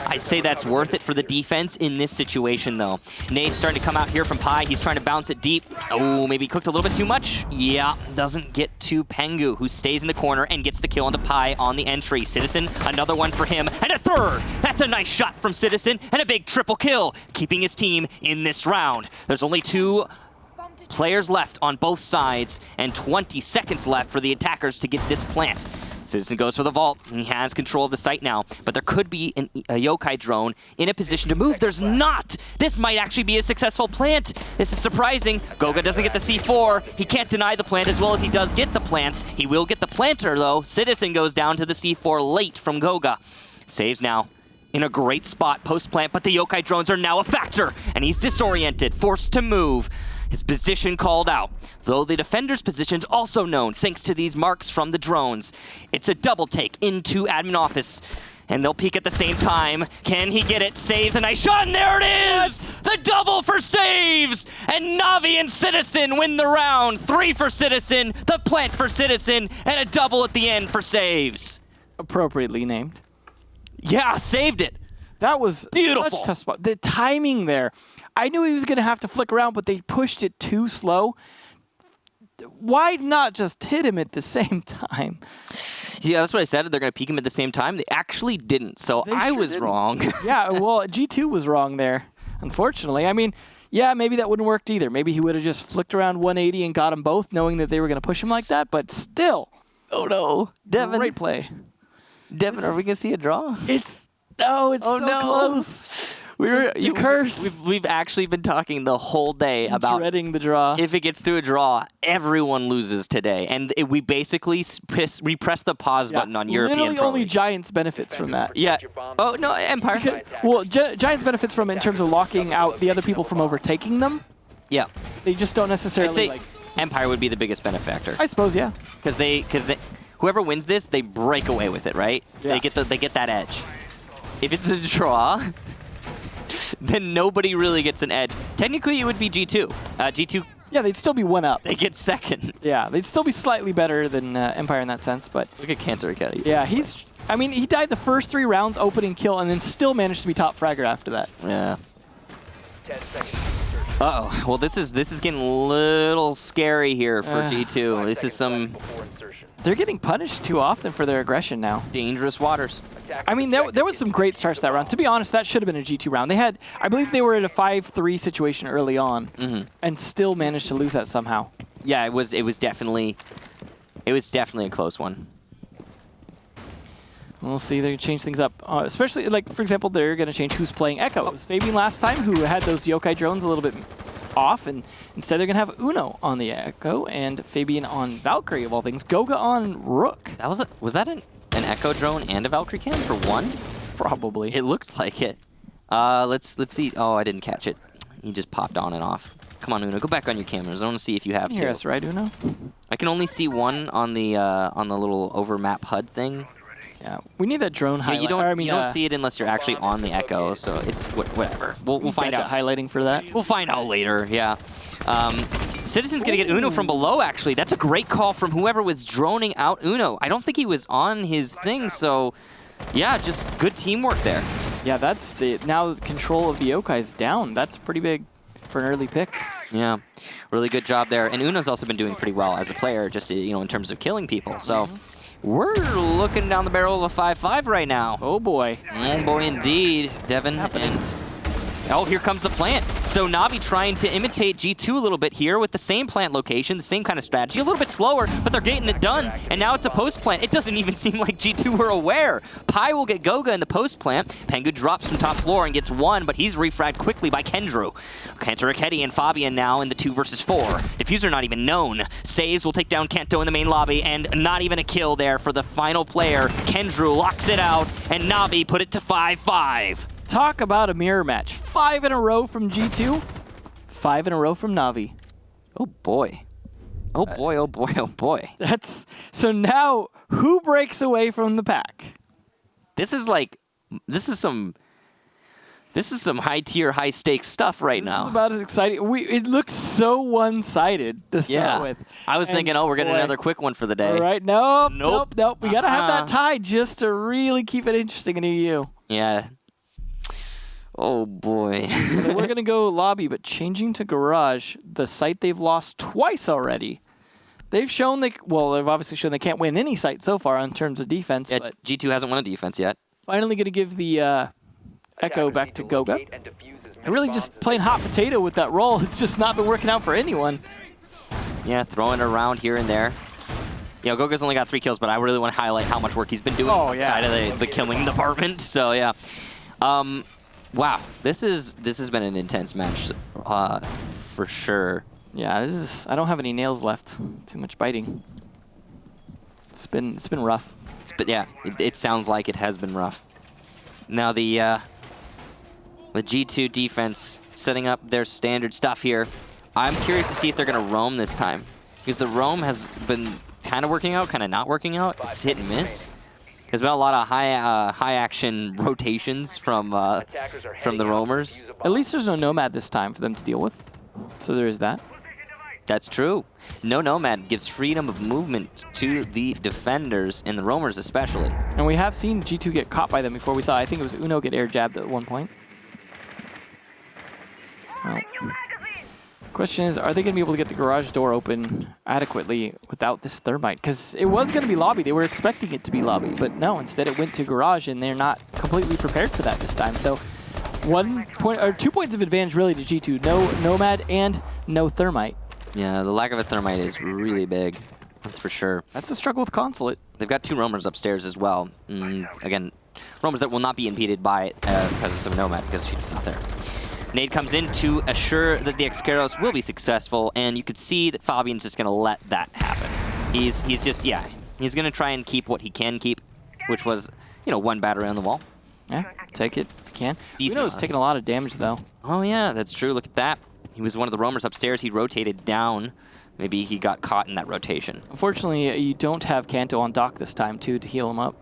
I'd say that's worth it for the defense in this situation, though. Nade's starting to come out here from Pi. He's trying to bounce it deep. Oh, maybe cooked a little bit too much. Yeah, doesn't get to Pengu, who stays in the corner and gets the kill onto Pi on the entry. Citizen, another one for him, and a third! That's a nice shot from Citizen, and a big triple kill, keeping his team in this round. There's only 2 players left on both sides, and 20 seconds left for the attackers to get this plant. Citizen goes for the vault. He has control of the site now, but there could be a yokai drone in a position to move. There's not! This might actually be a successful plant. This is surprising. Goga doesn't get the C4. He can't deny the plant as well as he does get the plants. He will get the planter, though. Citizen goes down to the C4 late from Goga. Saves now. In a great spot post-plant, but the yokai drones are now a factor, and he's disoriented, forced to move. His position called out, though the defender's position's also known thanks to these marks from the drones. It's a double take into admin office, and they'll peek at the same time. Can he get it? Saves a nice shot, and there it is! The double for saves! And Navi and Citizen win the round. 3 for Citizen, the plant for Citizen, and a double at the end for saves. Appropriately named. Yeah, saved it. That was beautiful. Such a tough spot. The timing there. I knew he was going to have to flick around, but they pushed it too slow. Why not just hit him at the same time? Yeah, that's what I said. They're going to peek him at the same time. They actually didn't, so I was wrong. Yeah, well, G2 was wrong there, unfortunately. I mean, yeah, maybe that wouldn't have worked either. Maybe he would have just flicked around 180 and got them both, knowing that they were going to push him like that, but still. Oh no, Devin. Great play. Devin, are we gonna see a draw? It's so close. You curse. We've actually been talking the whole day about dreading the draw. if it gets to a draw, everyone loses today, and we basically press the pause button on European Literally Pro only League. Giants benefits from that. Yeah. Oh no, Empire. Well, Giants benefits from it in terms of locking out the other people from overtaking them. Yeah. They just don't I'd necessarily say like. Empire would be the biggest benefactor I suppose, yeah. because whoever wins this, they break away with it, right? Yeah. They get that edge. If it's a draw, then nobody really gets an edge. Technically, it would be G2. G2, Yeah, they'd still be one up. they get second. Yeah, they'd still be slightly better than Empire in that sense, but Look at Cancer Academy. yeah, he died the first 3 rounds, opening kill, and then still managed to be top fragger after that. Yeah. Uh-oh. Well, this is getting a little scary here for G2. This is some They're getting punished too often for their aggression now. dangerous waters. I mean, there was some great starts to that round. To be honest, that should have been a G2 round. They had, I believe they were in a 5-3 situation early on, and still managed to lose that somehow. Yeah, it was definitely a close one. We'll see. They're going to change things up. Especially, like, for example, they're going to change who's playing Echo. It was Fabian last time who had those Yokai drones a little bit off, and instead they're going to have Uno on the Echo and Fabian on Valkyrie, of all things. Goga on Rook. Was that an Echo drone and a Valkyrie cam for one? Probably. It looked like it. Let's see. Oh, I didn't catch it. He just popped on and off. Come on, Uno, go back on your cameras. I want to see if you have You to. hear us, right, Uno? I can only see one on the little overmap HUD thing. Yeah, we need that drone Yeah, highlight. you don't see it unless you're actually on the Echo, so it's whatever. We'll find out. Highlighting for that. We'll find out later. Yeah. Citizen's gonna get Uno from below. Actually, that's a great call from whoever was droning out Uno. I don't think he was on his thing, so yeah, just good teamwork there. Yeah, that's now the control of the Yokai is down. That's pretty big for an early pick. Yeah, really good job there. And Uno's also been doing pretty well as a player, just in terms of killing people. So. We're looking down the barrel of a 5-5 right now. Oh boy. Oh boy indeed, Devin. And oh, here comes the plant. So Navi trying to imitate G2 a little bit here with the same plant location, the same kind of strategy. A little bit slower, but they're getting it done. And now it's a post plant. It doesn't even seem like G2 were aware. Pi will get Goga in the post plant. Pengu drops from top floor and gets one, but he's refragged quickly by Kendrew. Kanto Raketti and Fabian now in the 2 versus 4. Diffuser not even known. Saves will take down Kanto in the main lobby, and not even a kill there for the final player. Kendrew locks it out, and Navi put it to 5-5. Talk about a mirror match. 5 in a row from G2, 5 in a row from Navi. Oh boy. Oh boy, oh boy, oh boy. So now, who breaks away from the pack? This is some high tier, high stakes stuff right now. This is about as exciting. It looked so one-sided to start with. I was thinking, we're getting another quick one for the day. All right, nope. We got to have that Uh-uh. tie just to really keep it interesting in EU. Yeah. Oh boy. We're going to go lobby, but changing to garage, the site they've lost twice already. They've obviously shown they can't win any site so far in terms of defense, Yeah, but G2 hasn't won a defense yet. finally going to give the Echo back to Goga. They're really just playing hot potato with that role. It's just not been working out for anyone. Yeah, throwing it around here and there. Goga's only got 3 kills, but I really want to highlight how much work he's been doing outside of the killing department. So yeah. Wow, this has been an intense match for sure. Yeah, I don't have any nails left. Too much biting. It's been rough. It sounds like it has been rough. Now the G2 defense setting up their standard stuff here. I'm curious to see if they're going to roam this time, because the roam has been kind of working out, kind of not working out. It's hit and miss. There's been a lot of high action rotations from the roamers. At least there's no Nomad this time for them to deal with. So there is that. That's true. No Nomad gives freedom of movement to the defenders and the roamers especially. And we have seen G2 get caught by them before. We saw, I think it was Uno get air jabbed at one point. Well, question is, are they going to be able to get the garage door open adequately without this thermite? Because it was going to be lobby. They were expecting it to be lobby, but no, instead it went to garage, and they're not completely prepared for that this time. So 1 point or 2 points of advantage really to G2. No Nomad and no thermite. Yeah, the lack of a thermite is really big. That's for sure. That's the struggle with Consulate. They've got 2 roamers upstairs as well. Again, roamers that will not be impeded by the presence of Nomad because she's not there. Nade comes in to assure that the Excaros will be successful, and you could see that Fabian's just going to let that happen. He's just, yeah, he's going to try and keep what he can keep, which was, you know, 1 battery on the wall. Yeah, take it if you can. Decent. Uno's taking a lot of damage, though. Oh, yeah, that's true. Look at that. He was one of the roamers upstairs. He rotated down. Maybe he got caught in that rotation. Unfortunately, you don't have Kanto on dock this time, too, to heal him up.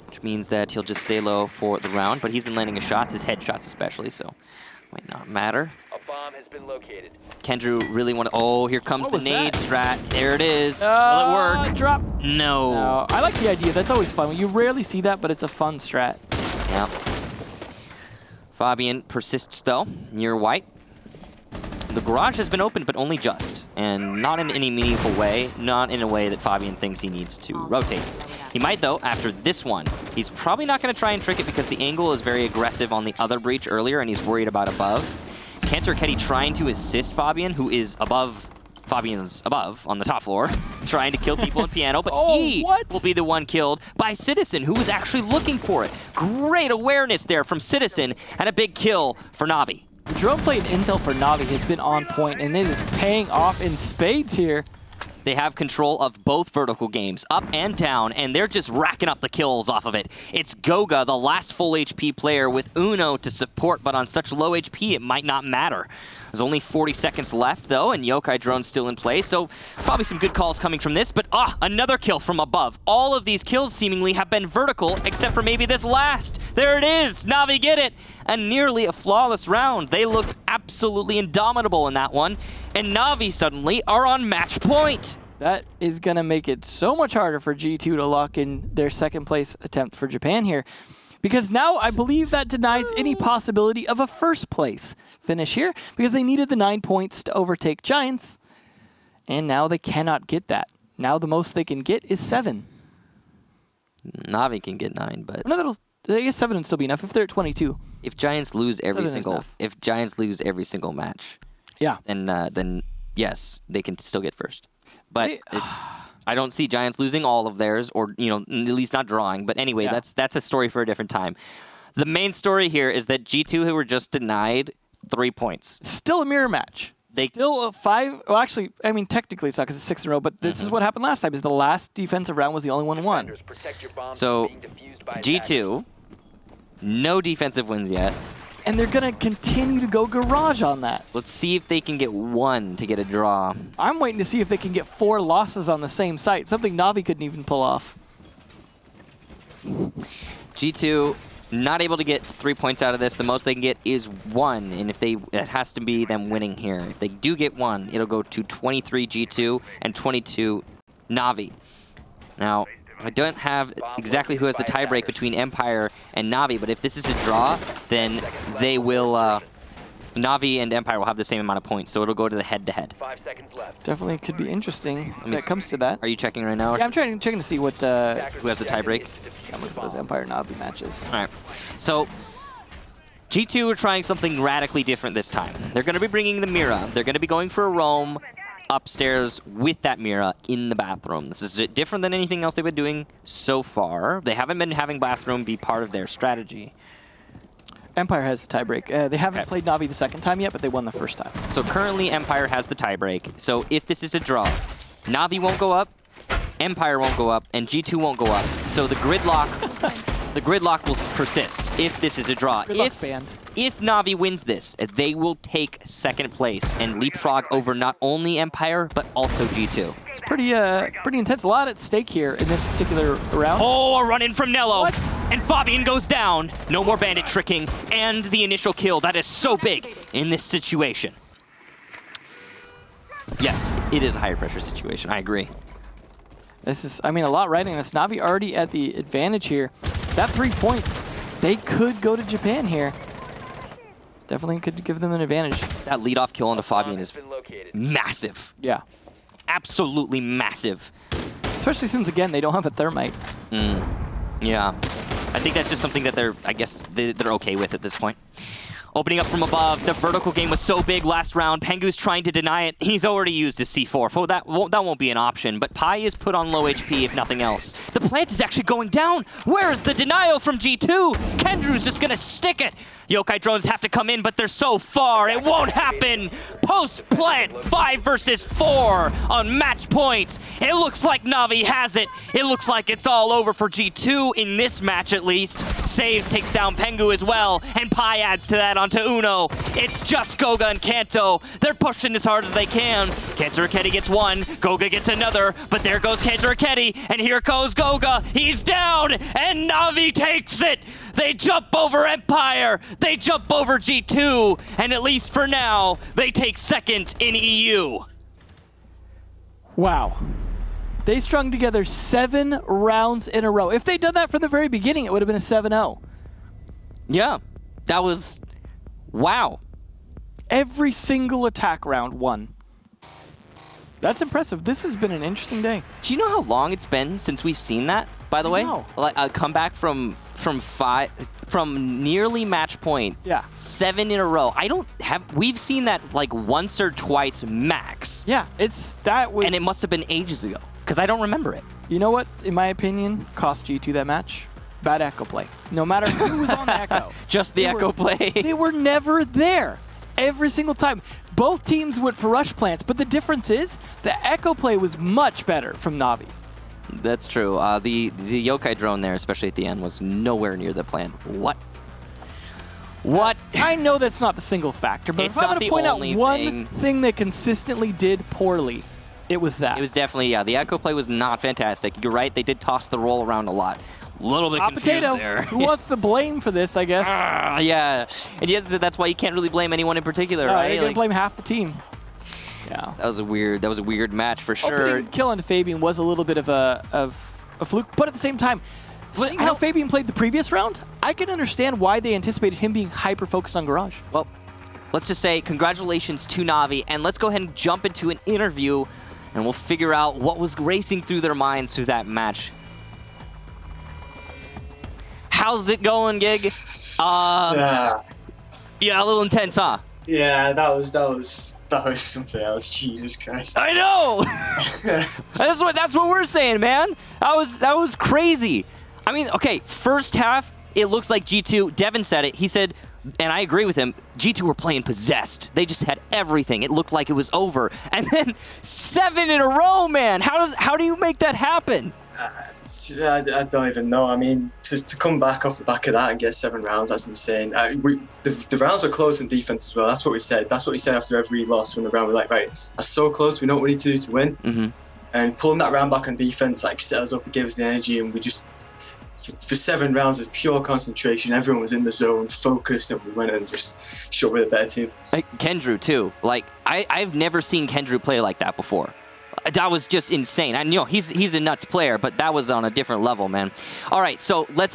Which means that he'll just stay low for the round, but he's been landing his shots, his headshots especially, so might not matter. A bomb has been located. Kendrew really wanted... Oh, here comes the nade strat. There it is. Will it work? Drop. No. No. I like the idea. That's always fun. You rarely see that, but it's a fun strat. Yeah. Fabian persists, though, near white. The garage has been opened, but only just, and not in any meaningful way, not in a way that Fabian thinks he needs to rotate. He might, though, after this one. He's probably not going to try and trick it because the angle is very aggressive on the other breach earlier, and he's worried about above. Cantor Ketty trying to assist Fabian, who is above, Fabian's above on the top floor, trying to kill people in piano, but he will be the one killed by Citizen, who was actually looking for it. Great awareness there from Citizen, and a big kill for Navi. The drone play and intel for Navi has been on point, and it is paying off in spades here. They have control of both vertical games, up and down, and they're just racking up the kills off of it. It's Goga, the last full HP player, with Uno to support, but on such low HP, it might not matter. There's only 40 seconds left, though, and Yokai Drone's still in play, so probably some good calls coming from this, but another kill from above. All of these kills seemingly have been vertical, except for maybe this last. There it is! Navi get it! And nearly a flawless round. They looked absolutely indomitable in that one, and Navi suddenly are on match point. That is going to make it so much harder for G2 to lock in their second place attempt for Japan here. Because now I believe that denies any possibility of a first place finish here, because they needed the 9 points to overtake Giants, and now they cannot get that. Now the most they can get is 7. Navi can get 9, but No, I guess 7 would still be enough if they're at 22. if Giants lose every 7 is enough. single match, Yeah. then yes, they can still get first. But I don't see Giants losing all of theirs, or at least not drawing. But anyway, that's a story for a different time. The main story here is that G2, who were just denied 3 points, Still a mirror match. Still a 5. Well, actually, I mean, technically it's not because it's 6 in a row, but this is what happened last time, is the last defensive round was the only one won. So G2, no defensive wins yet. And they're going to continue to go garage on that. Let's see if they can get 1 to get a draw. I'm waiting to see if they can get 4 losses on the same site, something Navi couldn't even pull off. G2 not able to get 3 points out of this. The most they can get is 1, and it has to be them winning here. If they do get 1, it'll go to 23 G2 and 22 Navi. Now, I don't have exactly who has the tiebreak between Empire and Navi, but if this is a draw, then they will, Navi and Empire will have the same amount of points, so it'll go to the head-to-head. 5 seconds left. Definitely could be interesting if that comes to that. Are you checking right now? Yeah, I'm checking to see what Who has the tiebreak? those Empire Navi matches. All right. So G2 are trying something radically different this time. They're going to be bringing the Mira. They're going to be going for a roam upstairs with that Mira in the bathroom. This is different than anything else they've been doing so far. They haven't been having bathroom be part of their strategy. Empire has the tiebreak. They haven't played Navi the second time yet, but they won the first time. So currently Empire has the tiebreak. So if this is a draw, Navi won't go up, Empire won't go up, and G2 won't go up. So the gridlock will persist if this is a draw. If Navi wins this, they will take second place and leapfrog over not only Empire, but also G2. It's pretty intense. A lot at stake here in this particular round. Oh, a run in from Nello. What? And Fabian goes down. No more bandit tricking. And the initial kill. That is so big in this situation. Yes, it is a higher pressure situation. I agree. This is, a lot riding this. Navi already at the advantage here. That 3 points, they could go to Japan here. Definitely could give them an advantage. That leadoff kill onto Fabian is massive. Yeah. Absolutely massive. Especially since, again, they don't have a thermite. Yeah. I think that's just something that they're okay with at this point. Opening up from above, the vertical game was so big last round. Pengu's trying to deny it. He's already used his C4, so that won't be an option. But Pi is put on low HP, if nothing else. The plant is actually going down. Where's the denial from G2? Kendrew's just gonna stick it. Yokai drones have to come in, but they're so far. It won't happen. Post-plant, 5 versus 4 on match point. It looks like Na'Vi has it. It looks like it's all over for G2 in this match, at least. Saves, takes down Pengu as well, and Pi adds to that onto Uno. It's just Goga and Kanto. They're pushing as hard as they can. Kanto Raketti gets one, Goga gets another, but there goes Kanto Raketti, and here goes Goga. He's down, and Na'Vi takes it. They jump over Empire. They jump over G2, and at least for now, they take second in EU. Wow. They strung together 7 rounds in a row. If they'd done that from the very beginning, it would have been a 7-0. Yeah, that was... wow. Every single attack round won. That's impressive. This has been an interesting day. Do you know how long it's been since we've seen that, by the way? No. Like a comeback from nearly match point. Yeah. 7 in a row. We've seen that like once or twice max. Yeah, that was... And it must have been ages ago, because I don't remember it. You know what, in my opinion, cost G2 that match? Bad echo play. No matter who was on the echo. Just the echo play. They were never there. Every single time. Both teams went for rush plants, but the difference is the echo play was much better from Na'Vi. That's true. The Yokai drone there, especially at the end, was nowhere near the plan. What? What? I know that's not the single factor, but It's if I'm not going to the point out only one thing that consistently did poorly, it was that. It was definitely, yeah, the echo play was not fantastic. You're right, they did toss the roll around a lot. A little bit Hot confused potato. there. Who wants the blame for this, I guess? Yeah, and yes, that's why you can't really blame anyone in particular, right? You're going to blame half the team. Yeah. That was a weird match for sure. Opening kill onto Fabian was a little bit of a fluke, but at the same time, seeing how Fabian played the previous round, I can understand why they anticipated him being hyper-focused on Garage. Well, let's just say congratulations to Na'Vi, and let's go ahead and jump into an interview, and we'll figure out what was racing through their minds through that match. How's it going, Gig? Yeah, a little intense, huh? Yeah, that was something else. Jesus Christ! I know. that's what we're saying, man. That was crazy. I mean, okay, first half it looks like G2. Devin said it. He said, and I agree with him. G2 were playing possessed. They just had everything. It looked like it was over. And then 7 in a row, man. How do you make that happen? I don't even know. I mean, to come back off the back of that and get 7 rounds, that's insane. The rounds were close in defense as well. That's what we said. That's what we said after every loss from the round. We're like, right, that's so close. We know what we need to do to win. Mm-hmm. And pulling that round back on defense, like, set us up and gave us the energy. And we just, for 7 rounds of pure concentration, everyone was in the zone, focused, and we went and just showed we're the better team. Kendrew, too. Like, I've never seen Kendrew play like that before. That was just insane. I know he's a nuts player, but that was on a different level, man. All right, so let's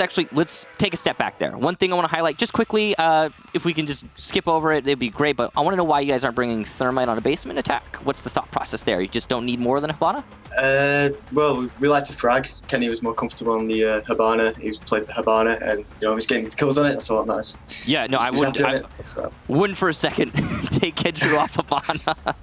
take a step back there. One thing I want to highlight just quickly, if we can just skip over it, it'd be great, but I want to know why you guys aren't bringing Thermite on a basement attack. What's the thought process there? You just don't need more than a Habana? Well, we like to frag. Kenny was more comfortable on the Habana. He's played the Habana, and he's getting the kills on it. That's all that matters. Yeah, no, I wouldn't for a second take Kendrew off Habana.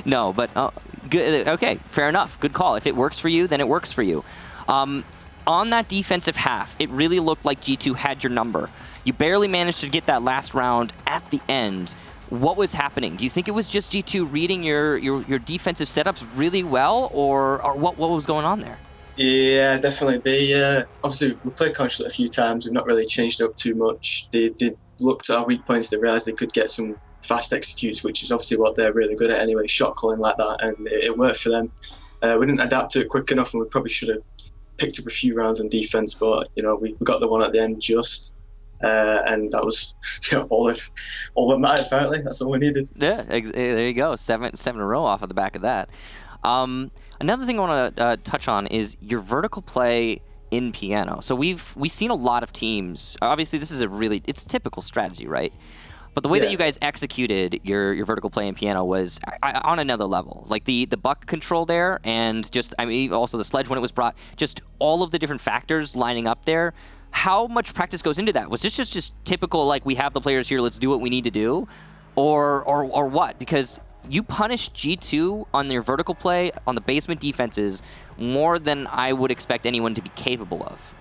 No, but good. Okay, fair enough. Good call. If it works for you, then it works for you. On that defensive half, it really looked like G2 had your number. You barely managed to get that last round at the end. What was happening? Do you think it was just G2 reading your defensive setups really well, or what was going on there? Yeah, definitely. They obviously we played Consulate a few times. We've not really changed it up too much. They looked at our weak points. They realised they could get some fast executes, which is obviously what they're really good at anyway, shot calling like that, and it worked for them. We didn't adapt to it quick enough, and we probably should have picked up a few rounds on defense, but we got the one at the end just. And that was all that mattered, apparently. That's all we needed. Yeah, there you go. Seven in a row off of the back of that. Another thing I want to touch on is your vertical play in piano. So we've seen a lot of teams. Obviously, this is it's typical strategy, right? But the way that you guys executed your vertical play in piano was on another level. Like the buck control there, and just also the sledge when it was brought, just all of the different factors lining up there. how much practice goes into that? Was this just typical, like, we have the players here, let's do what we need to do? Or what? Because you punished G2 on their vertical play, on the basement defenses, more than I would expect anyone to be capable of.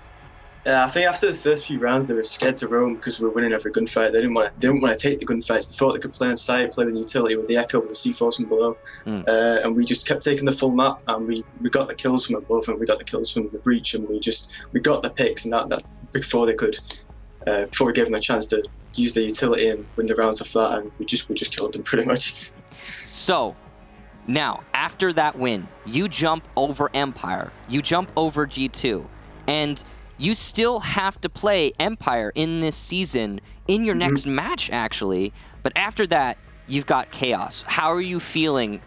I think after the first few rounds, they were scared to roam because we were winning every gunfight. They didn't want to take the gunfights. They thought they could play on site, play with utility, with the echo, with the C4 from below. And we just kept taking the full map, and we got the kills from above, and we got the kills from the breach, and we got the picks, and that before they could, before we gave them a chance to use the utility and win the rounds off that, and we just killed them pretty much. So, now, after that win, you jump over Empire, you jump over G2, and you still have to play Empire in this season, in your next match, actually. But after that, you've got Chaos. How are you feeling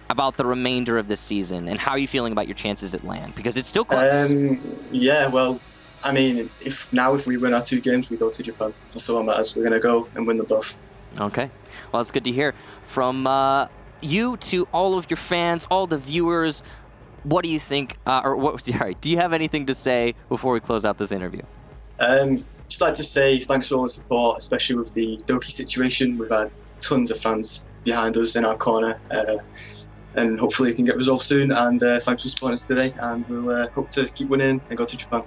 about the remainder of this season, and how are you feeling about your chances at LAN? Because it's still close. Yeah, well, I mean, if we win our 2 games, we go to Japan. That's all that matters. We're going to go and win the buff. Okay. Well, it's good to hear. From you to all of your fans, all the viewers, what do you think, do you have anything to say before we close out this interview? Just like to say thanks for all the support, especially with the Doki situation. We've had tons of fans behind us in our corner, and hopefully it can get resolved soon. And thanks for supporting us today, and we'll hope to keep winning and go to Japan.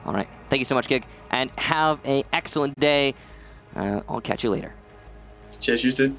All right. Thank you so much, Gig, and have an excellent day. I'll catch you later. Cheers, you too.